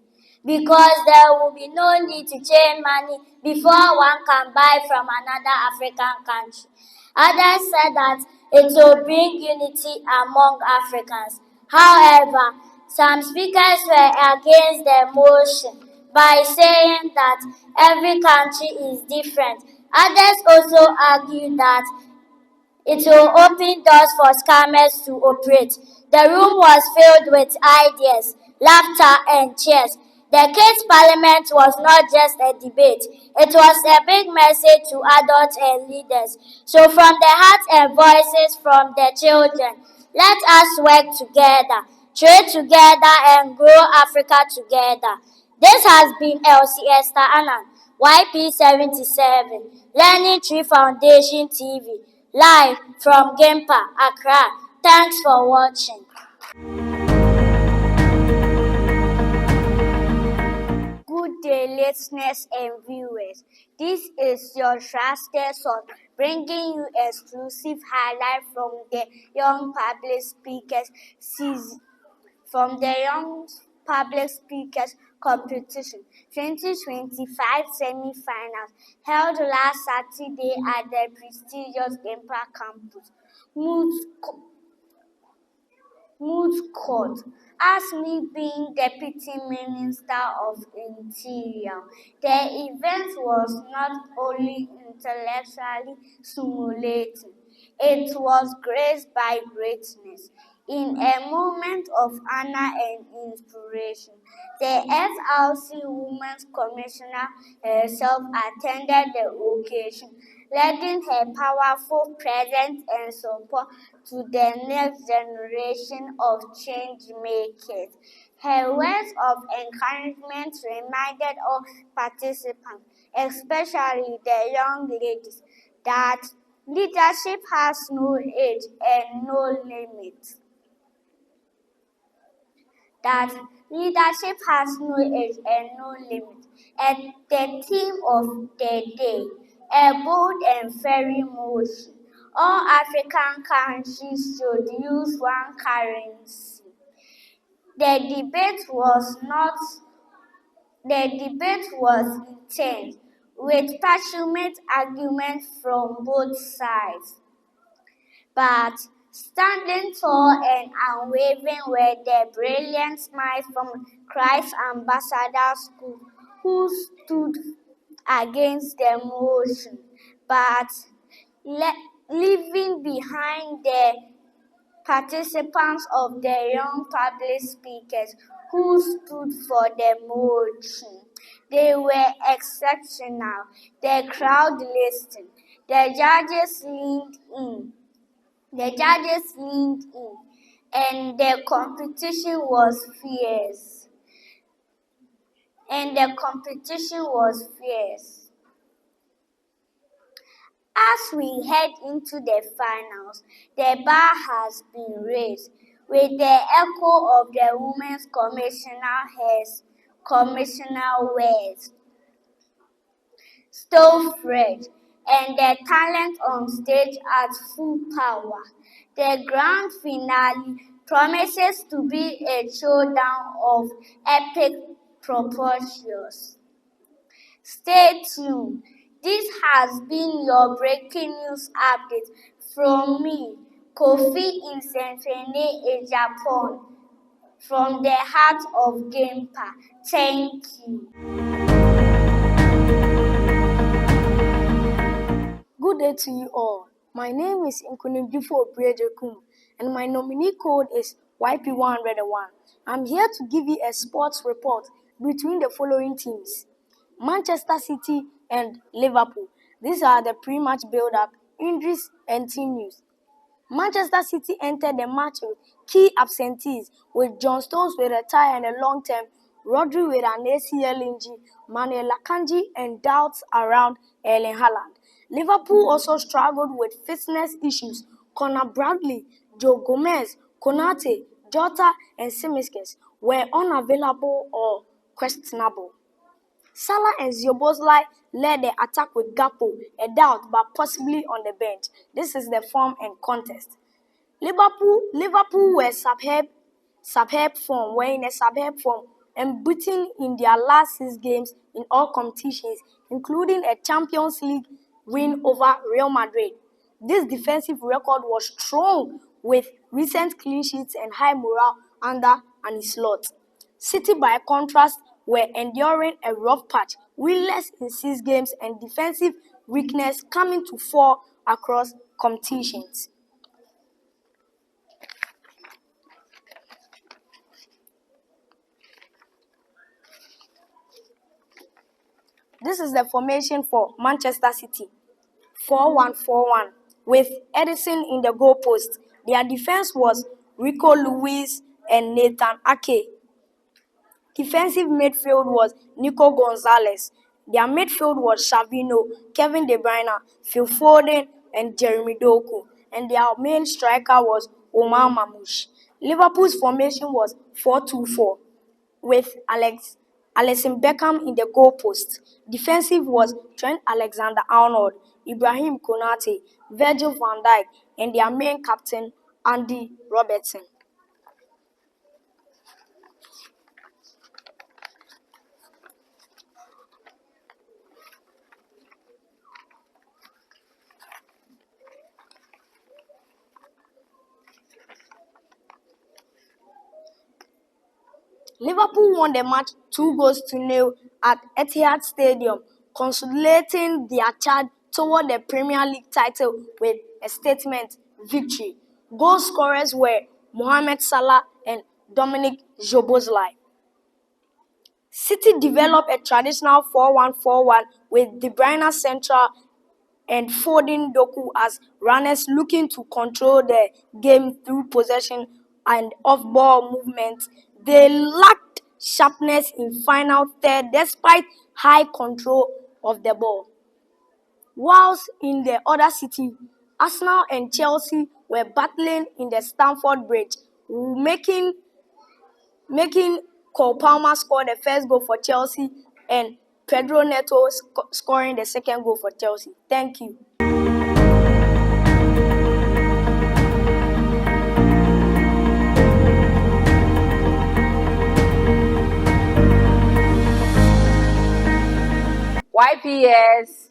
because there will be no need to change money before one can buy from another African country. Others said that it will bring unity among Africans. However, some speakers were against the motion by saying that every country is different. Others also argued that it will open doors for scammers to operate. The room was filled with ideas, laughter, and cheers. The Kids Parliament was not just a debate, it was a big message to adults and leaders. So, from the hearts and voices from the children, let us work together, trade together, and grow Africa together. This has been Elsie Esther Annan, YP77, Learning Tree Foundation TV, live from Gempa, Accra. Thanks for watching. Good day, listeners and viewers. This is your trusted source, bringing you exclusive highlight from the Young Public Speakers Competition 2025 semi-finals held last Saturday at the prestigious Gempa campus. Moot Court. As me being Deputy Minister of Interior, the event was not only intellectually stimulating, it was graced by greatness. In a moment of honor and inspiration, the SRC Women's Commissioner herself attended the occasion, lending her powerful presence and support to the next generation of change makers. Her words of encouragement reminded all participants, especially the young ladies, that leadership has no age and no limit. That leadership has no age and no limit. And the theme of the day, a bold and fairy motion. All African countries should use one currency. The debate was intense, with passionate arguments from both sides. But standing tall and unwavering were the brilliant smiles from Christ Ambassador School, who stood against the motion, but leaving behind the participants of the young public speakers who stood for the motion. They were exceptional. The crowd listened. The judges leaned in. And the competition was fierce. As we head into the finals, the bar has been raised, with the echo of the Women's Commissioner words still fresh, and the talent on stage at full power. The grand finale promises to be a showdown of epic proportions. Stay tuned. This has been your breaking news update from me, Kofi Nsefene Japan, from the heart of Gampa. Thank you. Good day to you all. My name is Nkunimdifo Obriejekum, and my nominee code is YP101. I'm here to give you a sports report between the following teams: Manchester City and Liverpool. These are the pre-match build-up, injuries, and team news. Manchester City entered the match with key absentees, with John Stones with a tie and a long term, Rodri with an ACL injury, Manuel Akanji, and doubts around Erling Haaland. Liverpool also struggled with fitness issues. Conor Bradley, Joe Gomez, Konate, Jota, and Simiskis were unavailable or questionable. Salah and Szoboszlai led the attack with Gakpo, a doubt but possibly on the bench. This is the form and contest. Liverpool were in a superb form and beaten in their last 6 games in all competitions, including a Champions League win over Real Madrid. This defensive record was strong, with recent clean sheets and high morale under Ancelotti. City, by contrast, were enduring a rough patch, winless in 6 games and defensive weakness coming to fore across competitions. This is the formation for Manchester City: 4-1-4-1, with Edison in the goalpost. Their defense was Rico Lewis and Nathan Ake. Defensive midfield was Nico Gonzalez. Their midfield was Xavino, Kevin De Bruyne, Phil Foden, and Jeremy Doku. And their main striker was Omar Mamouche. Liverpool's formation was 4-2-4, with Alisson Beckham in the goalpost. Defensive was Trent Alexander-Arnold, Ibrahim Konate, Virgil van Dijk, and their main captain, Andy Robertson. Liverpool won the match 2-0 at Etihad Stadium, consolidating their charge toward the Premier League title with a statement victory. Goal scorers were Mohamed Salah and Dominic Szoboszlai. City developed a traditional 4-1-4-1 with De Bruyne central and Foden Doku as runners looking to control the game through possession and off-ball movement. They lacked sharpness in final third despite high control of the ball. Whilst in the other city, Arsenal and Chelsea were battling in the Stamford Bridge, making Cole Palmer score the first goal for Chelsea and Pedro Neto scoring the second goal for Chelsea. Thank you. YPS.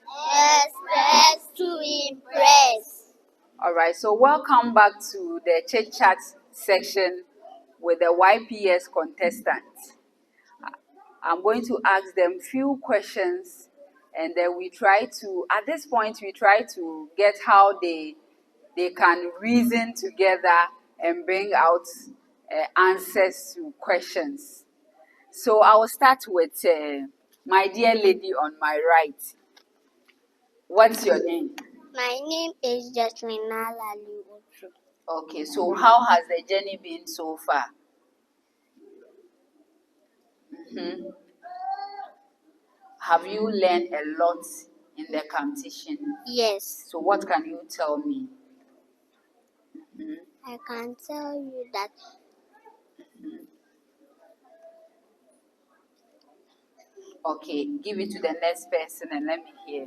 Express to impress. Alright, so welcome back to the chit chat section with the YPS contestants. I'm going to ask them few questions and then at this point we try to get how they can reason together and bring out answers to questions. So I will start with my dear lady on my right. What's your name? My name is Jasmina Laliutu. Okay, so how has the journey been so far? Mm-hmm. Have you learned a lot in the competition? Yes. So what can you tell me? Mm-hmm. I can tell you that Okay, give it to the next person and let me hear.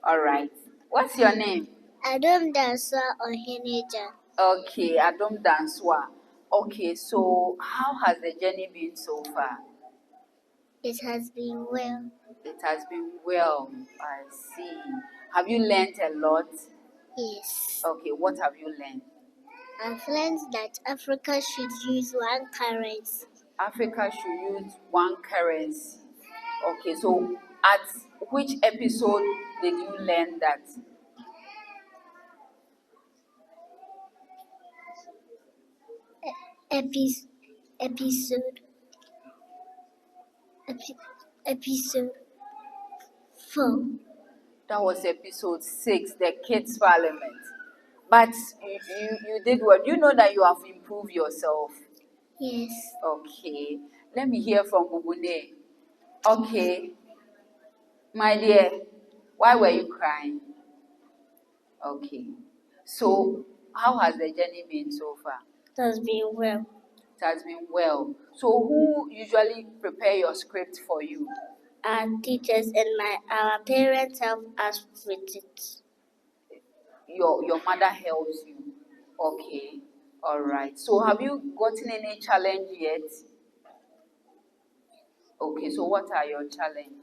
Alright. What's your name? Adam Dansa Ohineja. Okay, Adom Danswa. Okay, so how has the journey been so far? It has been well. It has been well. I see. Have you learned a lot? Yes. Okay, what have you learned? I've learned that Africa should use one currency. Africa should use one currency. Okay, so at which episode did you learn that? Episode 4. That was episode 6, the Kids Parliament. But you did well. Do you know that you have improved yourself? Yes. Okay. Let me hear from Bubune. Okay. My dear, why were you crying? Okay. So, how has the journey been so far? It has been well. It has been well. So, who usually prepare your script for you? Our teachers and our parents help us with it. Your mother helps you. Okay. All right. So, have you gotten any challenge yet? Okay. So, what are your challenges?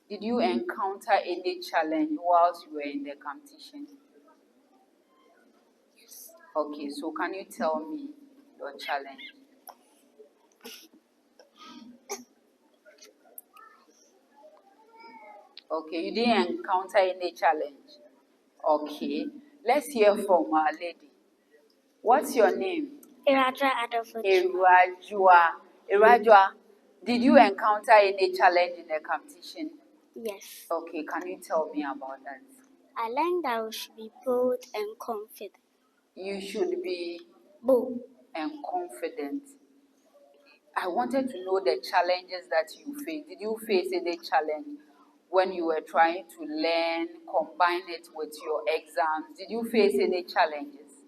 Did you encounter any challenge whilst you were in the competition? Yes. Okay, so can you tell me your challenge? Okay, you didn't encounter any challenge. Okay, let's hear from our lady. What's your name? Irajua Adolfo. Irajua, did you encounter any challenge in the competition? Yes. Okay, can you tell me about that? I learned that we should be bold and confident. You should be bold and confident. I wanted to know the challenges that you faced. Did you face any challenge when you were trying to learn, combine it with your exams? Did you face any challenges?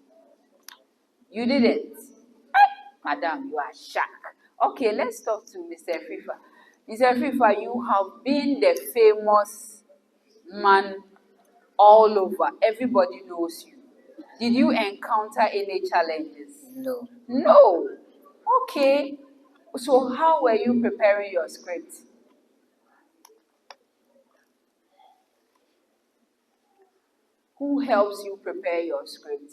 You didn't? Madam, you are shocked. Okay, let's talk to Mr. Fifa. Mr. Fifa, you have been the famous man all over. Everybody knows you. Did you encounter any challenges? No. No. Okay. So how were you preparing your script? Who helps you prepare your script?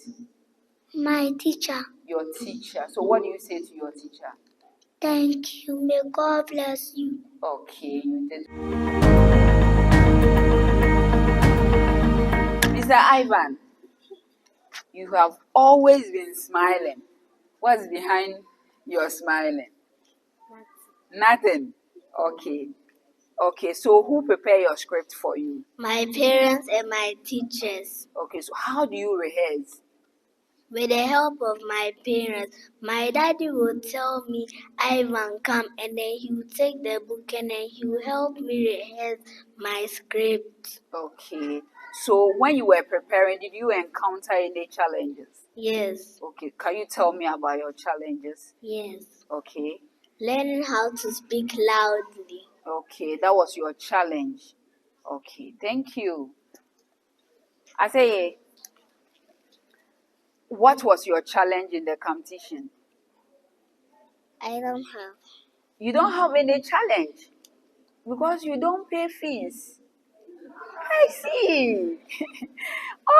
My teacher. Your teacher. So what do you say to your teacher? Thank you. May God bless you. Okay, you did. Mr. Ivan, you have always been smiling. What's behind your smiling? Nothing. Okay. Okay, so who prepare your script for you? My parents and my teachers. Okay, so how do you rehearse? With the help of my parents, my daddy will tell me, Ivan, come, and then he will take the book and then he will help me rehearse my script. Okay, so when you were preparing, did you encounter any challenges? Yes. Okay, can you tell me about your challenges? Yes. Okay. Learning how to speak loudly. Okay, that was your challenge. Okay, thank you. I say, what was your challenge in the competition? I don't have. You don't have any challenge because you don't pay fees. I see.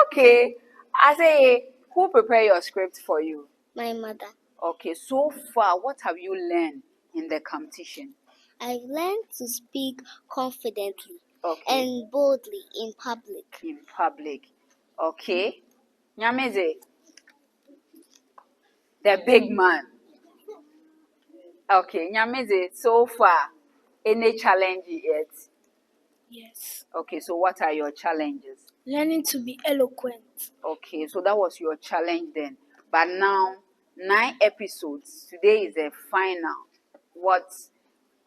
Okay. I say, who prepare your script for you? My mother. Okay, so far, what have you learned in the competition? I've learned to speak confidently Okay. and boldly in public. In public. Okay. Nyameze, the big man. Okay, Nyameze, so far, any challenge yet? Yes. Okay, so what are your challenges? Learning to be eloquent. Okay, so that was your challenge then. But now, 9 episodes. Today is the final. What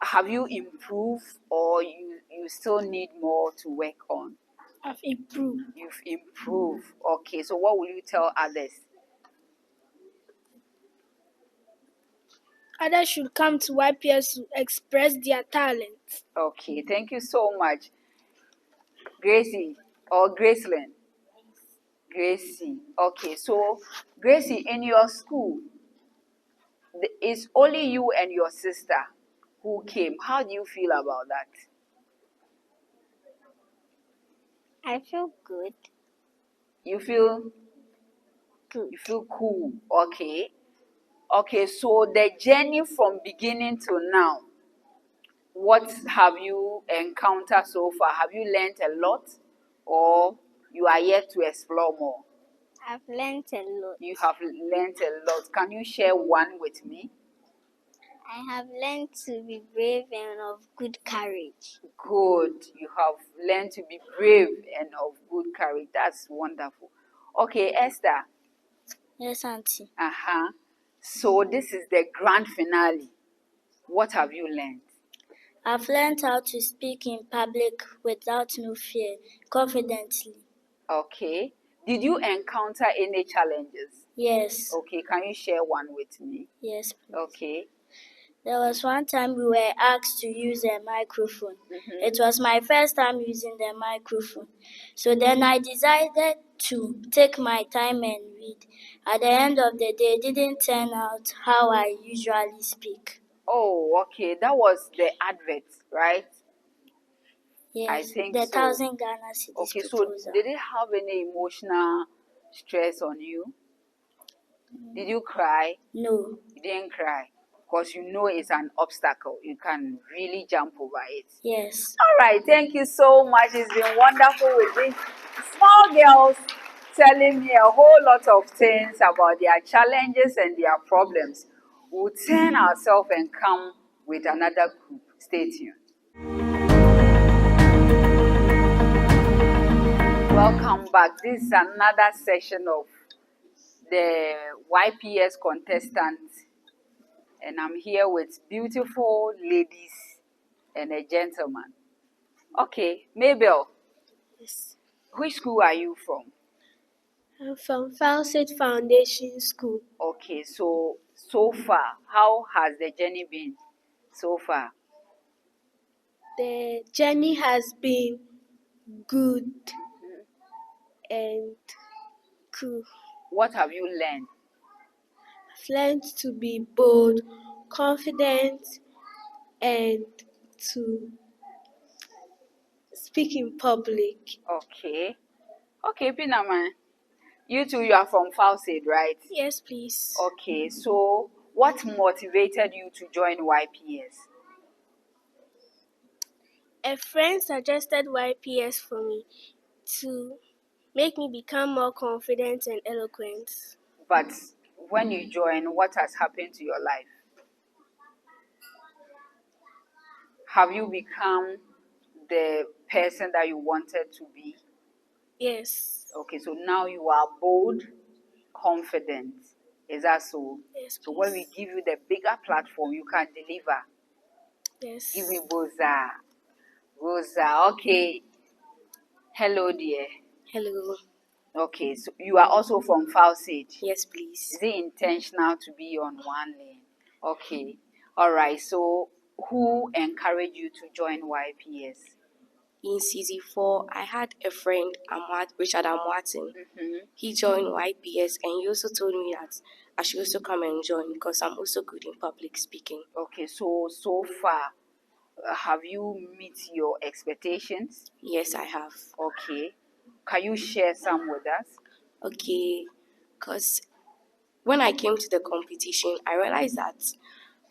have you improved, or you still need more to work on? I've improved. You've improved. Okay, so what will you tell others? Others should come to YPS to express their talents. Okay, thank you so much. Gracie or Gracelyn? Gracie. Okay, so Gracie, in your school, it's only you and your sister who came. How do you feel about that? I feel good. You feel Good. you feel cool. Okay. Okay, so the journey from beginning to now, what have you encountered so far? Have you learned a lot, or you are yet to explore more? I've learned a lot. You have learned a lot. Can you share one with me? I have learned to be brave and of good courage. Good. You have learned to be brave and of good courage. That's wonderful. Okay, Esther. Yes, Auntie. So this is the grand finale. What have you learned? I've learned how to speak in public without no fear, confidently. Okay. Did you encounter any challenges? Yes. Okay, can you share one with me? Yes, please. Okay. There was one time we were asked to use a microphone. It was my first time using the microphone. So then I decided to take my time and read. At the end of the day, it didn't turn out how I usually speak. Oh, okay. That was the advert, right? Yes, I think the so. 1,000 Ghana cedis Okay, so proposal. did it have any emotional stress on you? Did you cry? No. You didn't cry because you know it's an obstacle. You can really jump over it. Yes. All right, thank you so much. It's been wonderful with these small girls telling me a whole lot of things about their challenges and their problems. We'll turn ourselves and come with another group. Stay tuned. Welcome back. This is another session of the YPS contestants, and I'm here with beautiful ladies and a gentleman. Okay, Mabel, Yes. which school are you from? I'm from Fawcett Foundation School. Okay, so far, how has the journey been so far? The journey has been good and cool. What have you learned? I've learned to be bold, confident, and to speak in public. Okay. Okay, Pinaman. You two, you are from Fawcett, right? Yes, please. Okay, so what motivated you to join YPS? A friend suggested YPS for me to Make me become more confident and eloquent. But when you join, what has happened to your life? Have you become the person that you wanted to be? Yes. Okay, so now you are bold, confident. Is that so? Yes, So when we please. give you the bigger platform, you can deliver. Yes. Give me Boza. Rosa, okay. Hello, dear. Hello. Okay, so you are also from Falsage. Yes, please. Is it intentional to be on one lane? Okay. All right. So who encouraged you to join YPS? In CZ4, I had a friend, Richard Amwatin. Mm-hmm. He joined YPS and he also told me that I should also come and join because I'm also good in public speaking. Okay. So far, have you meet your expectations? Yes, I have. Okay. Can you share some with us? Okay, because when I came to the competition, I realized that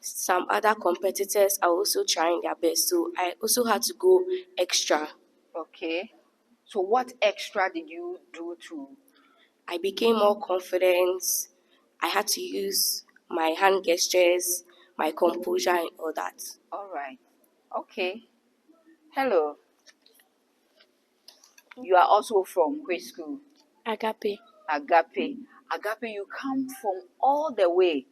some other competitors are also trying their best, so I also had to go extra. Okay. So what extra did you do to? I became more confident. I had to use my hand gestures, my composure, and all that. All right. Okay. Hello. You are also from which school? Agape. Agape. Agape, you come from all the way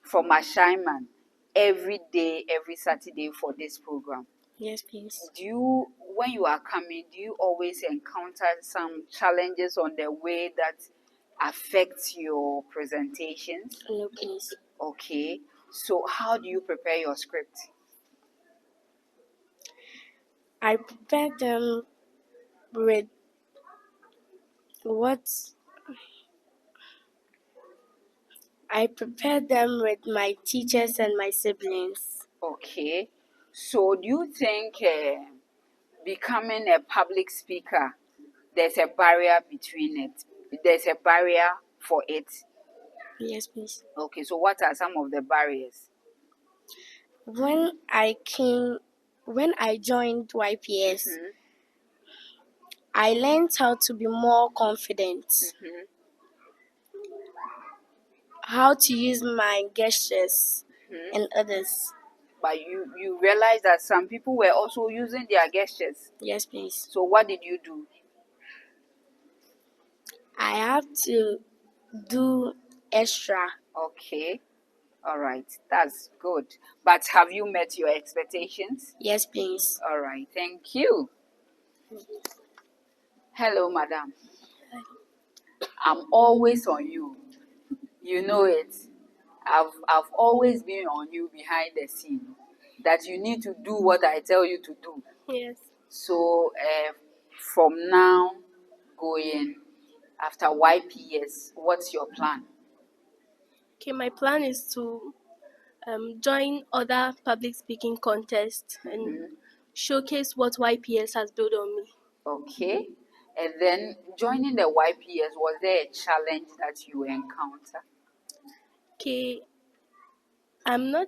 from Ashaiman every day, every Saturday for this program. Yes, please. When you are coming, do you always encounter some challenges on the way that affects your presentations? No, please. Okay. So how do you prepare your script? I prepare them with what I prepare them with my teachers and my siblings. Okay. So do you think becoming a public speaker, there's a barrier between it? There's a barrier for it? Yes, please. Okay, so what are some of the barriers? When I joined YPS, I learned how to be more confident, how to use my gestures and others. But you realize that some people were also using their gestures. Yes, please. So what did you do? I have to do extra. Okay. All right. That's good. But have you met your expectations? Yes, please. All right. Thank you. Hello, madam. I'm always on you. You know it. I've always been on you behind the scene. That you need to do what I tell you to do. Yes. So from now going after YPS, what's your plan? Okay, my plan is to join other public speaking contests and showcase what YPS has built on me. Okay. And then joining the YPS, was there a challenge that you encounter? Okay, I'm not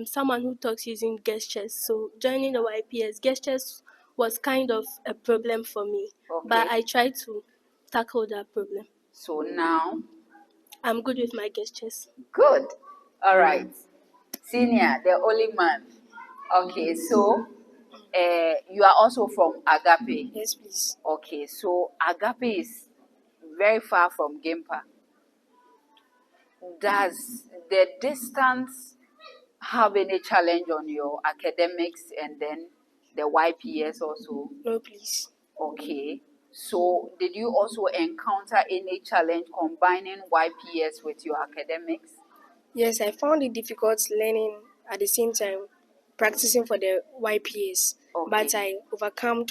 someone who talks using gestures, so joining the YPS, gestures was kind of a problem for me. But I tried to tackle that problem. So now? I'm good with my gestures. Good. All right. Senior, the only man. Okay, so you are also from Agape. Yes, please. Okay, so Agape is very far from Gimpa. Does the distance have any challenge on your academics and then the YPS also? No, please. Okay. So did you also encounter any challenge combining YPS with your academics? Yes, I found it difficult learning at the same time practicing for the YPS, but I overcome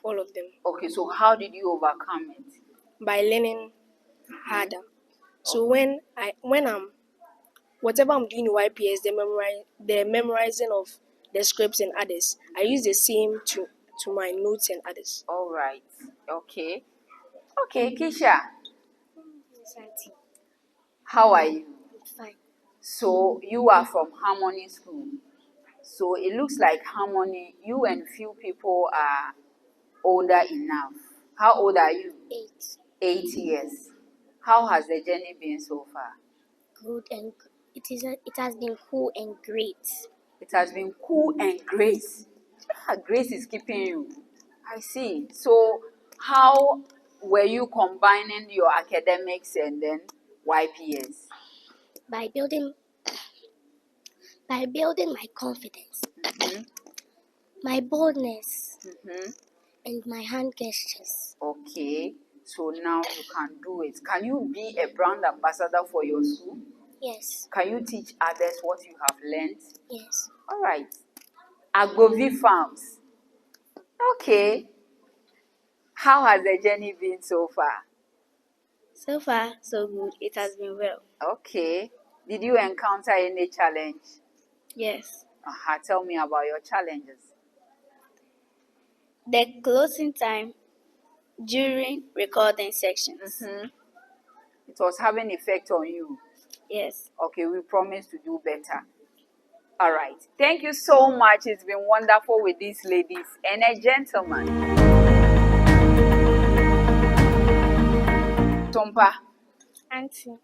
all of them. Okay, so how did you overcome it? By learning harder. So when I'm whatever I'm doing in YPS, the memorizing of the scripts and others, I use the same to my notes and others. All right. Okay. Okay, Keisha. How are you? Fine. So you are from Harmony School. So it looks like Harmony, you and few people are older enough. How old are you? 8. 8 years. How has the journey been so far? Good and it has been cool and great. It has been cool and grace. Grace is keeping you. I see. So, how were you combining your academics and then YPS? By building my confidence, my boldness, and my hand gestures. Okay. So now you can do it. Can you be a brand ambassador for your school? Yes. Can you teach others what you have learned? Yes. All right. Agovi Farms. Okay. How has the journey been so far? So far, so good. It has been well. Okay. Did you encounter any challenge? Yes. Tell me about your challenges. The closing time during recording sections. It was having effect on you. Yes. Okay, we promise to do better. All right. Thank you so much. It's been wonderful with these ladies and a gentleman. Tompa, Auntie,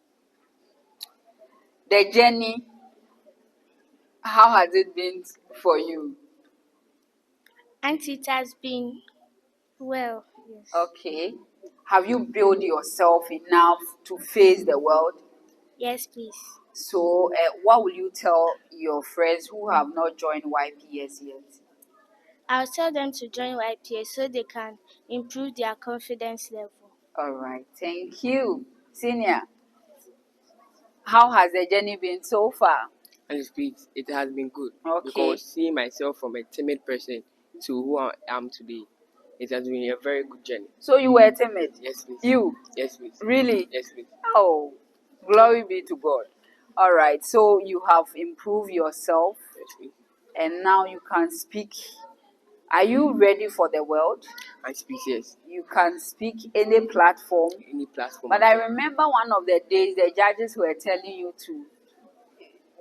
the journey, how has it been for you? Auntie, it has been well. Yes. Okay. Have you built yourself enough to face the world? Yes, please. So, what will you tell your friends who have not joined YPS yet? I'll tell them to join YPS so they can improve their confidence level. All right. Thank you. Senior, how has the journey been so far? It has been good. Okay. Because seeing myself from a timid person to who I am today, it has been a very good journey. So you were timid? Yes, please. You? Yes, please. Really? Yes, please. Oh, glory be to God. All right. So you have improved yourself. Yes, please. And now you can speak. Are you ready for the world? I speak, yes. You can speak any platform. Any platform. But I remember one of the days the judges were telling you to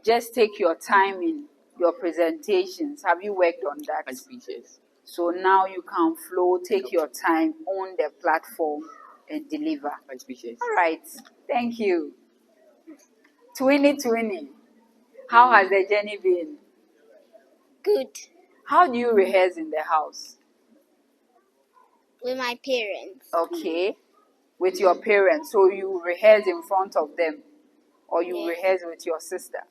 just take your time in your presentations. Have you worked on that? I speak, yes. So now you can flow, take your time on the platform and deliver. I speak, yes. All right. Thank you. 2020. How has the journey been? Good. How do you rehearse in the house? With my parents. Okay. With your parents. So you rehearse in front of them or you Yes. rehearse with your sister?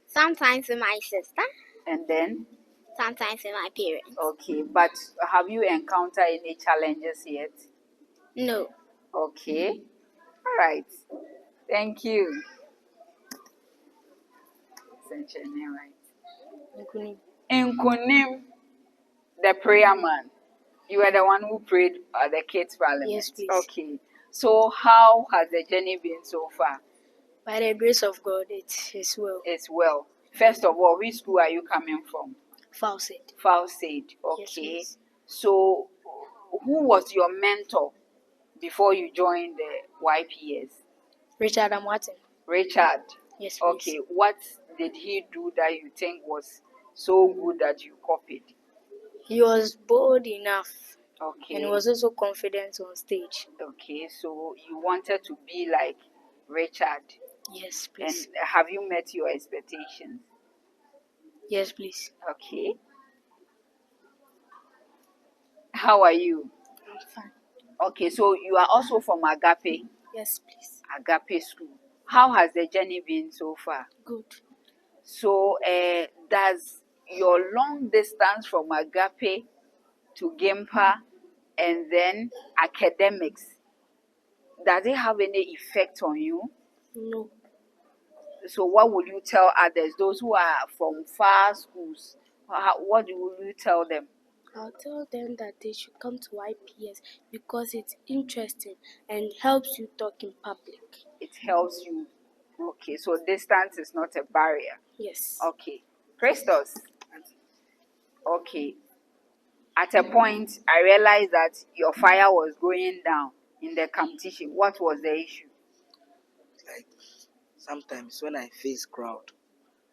Sometimes with my sister. And then? Sometimes with my parents. Okay. But have you encountered any challenges yet? No. Okay. All right. Thank you. Nkunim, the prayer man. You were the one who prayed at the kids' parliament. Yes, please. Okay. So how has the journey been so far? By the grace of God, it is well. It's well. First of all, which school are you coming from? Faucet. Faucet. Okay. Yes, please. So who was your mentor before you joined the YPS? Richard Martin. Richard. Yes, please. Okay. What did he do that you think was so good that you copied? He was bold enough. Okay. And was also confident on stage. Okay, so you wanted to be like Richard. Yes, please. And have you met your expectations? Yes, please. Okay. How are you? I'm fine. Okay, so you are also from Agape. Yes, please. Agape School. How has the journey been so far? Good. So, does your long distance from Agape to Gempa and then academics, does it have any effect on you? No. So what would you tell others, those who are from far schools? What will you tell them? I'll tell them that they should come to YPS because it's interesting and helps you talk in public. It helps you. Okay, so distance is not a barrier. Yes. Okay. Christos. Okay. At a point, I realized that your fire was going down in the competition. What was the issue? Like, sometimes when I face crowd,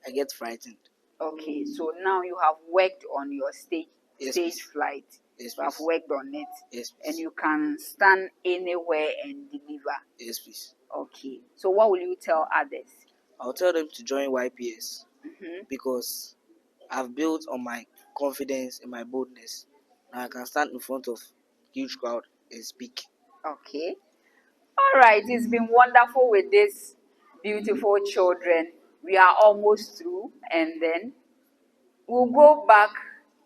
I get frightened. Okay, so now you have worked on your stage stage flight. Yes, You have please. worked on it. Yes, And please. you can stand anywhere and deliver. Yes, please. Okay. So what will you tell others? I'll tell them to join YPS Mm-hmm. because I've built on my confidence and my boldness. Now I can stand in front of huge crowd and speak. Okay. All right. It's been wonderful with these beautiful children. We are almost through, and then we'll go back.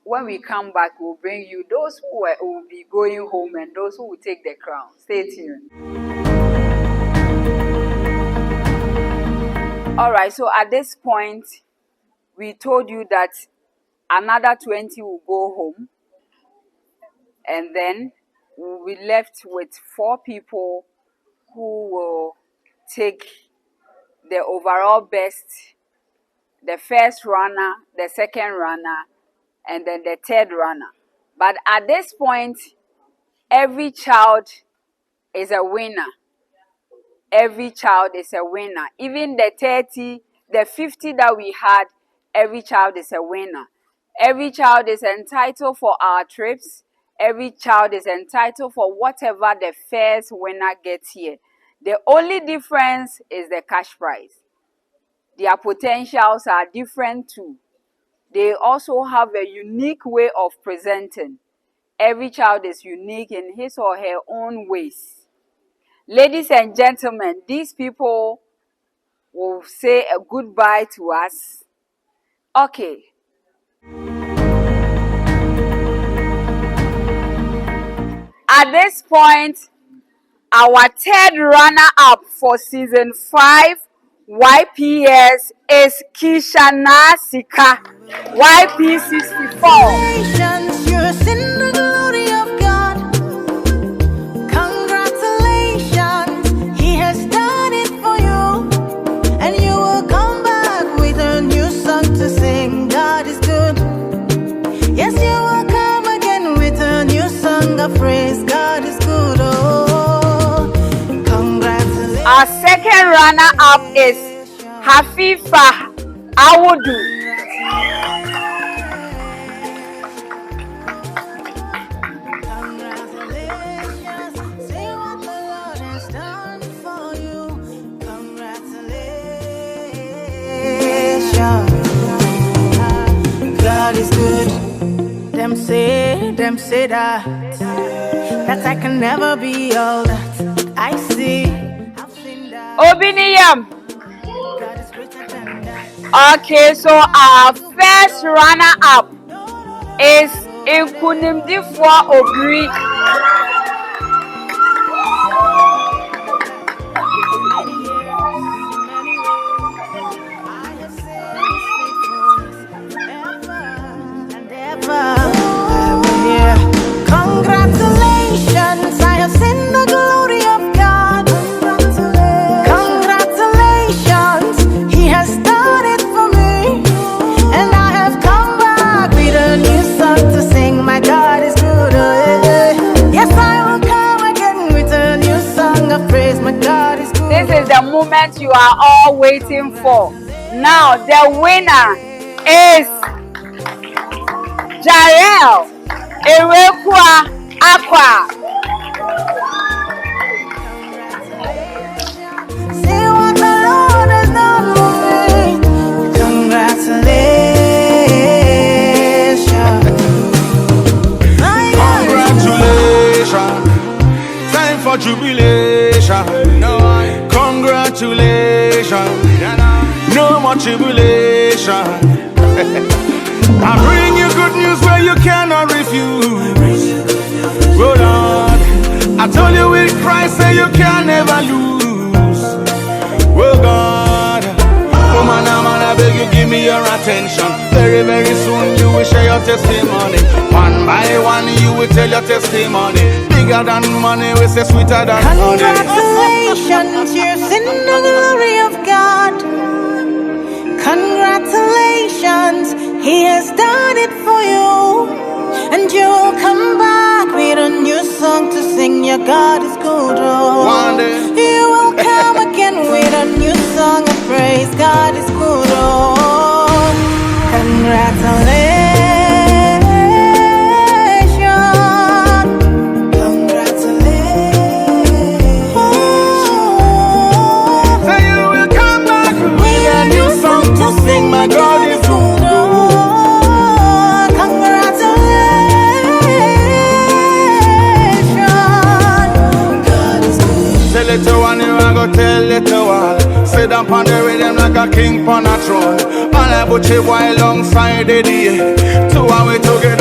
When we come back, we'll bring you those who will be going home and those who will take the crown. Stay tuned. All right. So at this point, we told you that another 20 will go home, and then we'll be left with 4 people who will take the overall best, the first runner, the second runner, and then the third runner. But at this point, every child is a winner. Every child is a winner. Even the 30, the 50 that we had, every child is a winner. Every child is entitled for our trips. Every child is entitled for whatever the first winner gets here. The only difference is the cash prize. Their potentials are different too. They also have a unique way of presenting. Every child is unique in his or her own ways. Ladies and gentlemen, these people will say a goodbye to us. Okay. At this point, our third runner-up for season 5 YPS is Kishana Sika, YP64. You're in the glory of God. Congratulations, He has done it for you. And you will come back with a new song to sing. God is good. Yes, you will come again with a new song of praise. God is good. Oh, congratulations. Our second runner-up is Hafifa Awudu. God is good. Them say that I can never be all that I see. Obiniyam. Okay, so our first runner-up is Nkunimdifo Ogri. Congratulations, I have seen the glory of God. Congratulations, He has done it for me. And I have come back with a new song to sing. My God is good. Yes, I will come again with a new song of praise. My God is good. This is the moment you are all waiting for. Now, the winner is Jarel Ewekwa Aqua. See what the Lord has done for me. Congratulations. Time for jubilation. Congratulations. No more tribulation. I bring you good news where you cannot refuse. Hold on. I told you with Christ say you can never lose. Well, God, oh man, I beg you give me your attention. Very, very soon you will share your testimony. One by one you will tell your testimony. Bigger than money, we say sweeter than honey. Congratulations, you're in the glory of God. Congratulations, He has done it for you. And you'll come back with a new song to sing. Your God is good. Oh. One day You will come again with a new song of praise. God is good. Oh. Congratulations. go tell little all. Sit down on the rhythm like a king on a throne. And I put you boy alongside the day. Two and we together.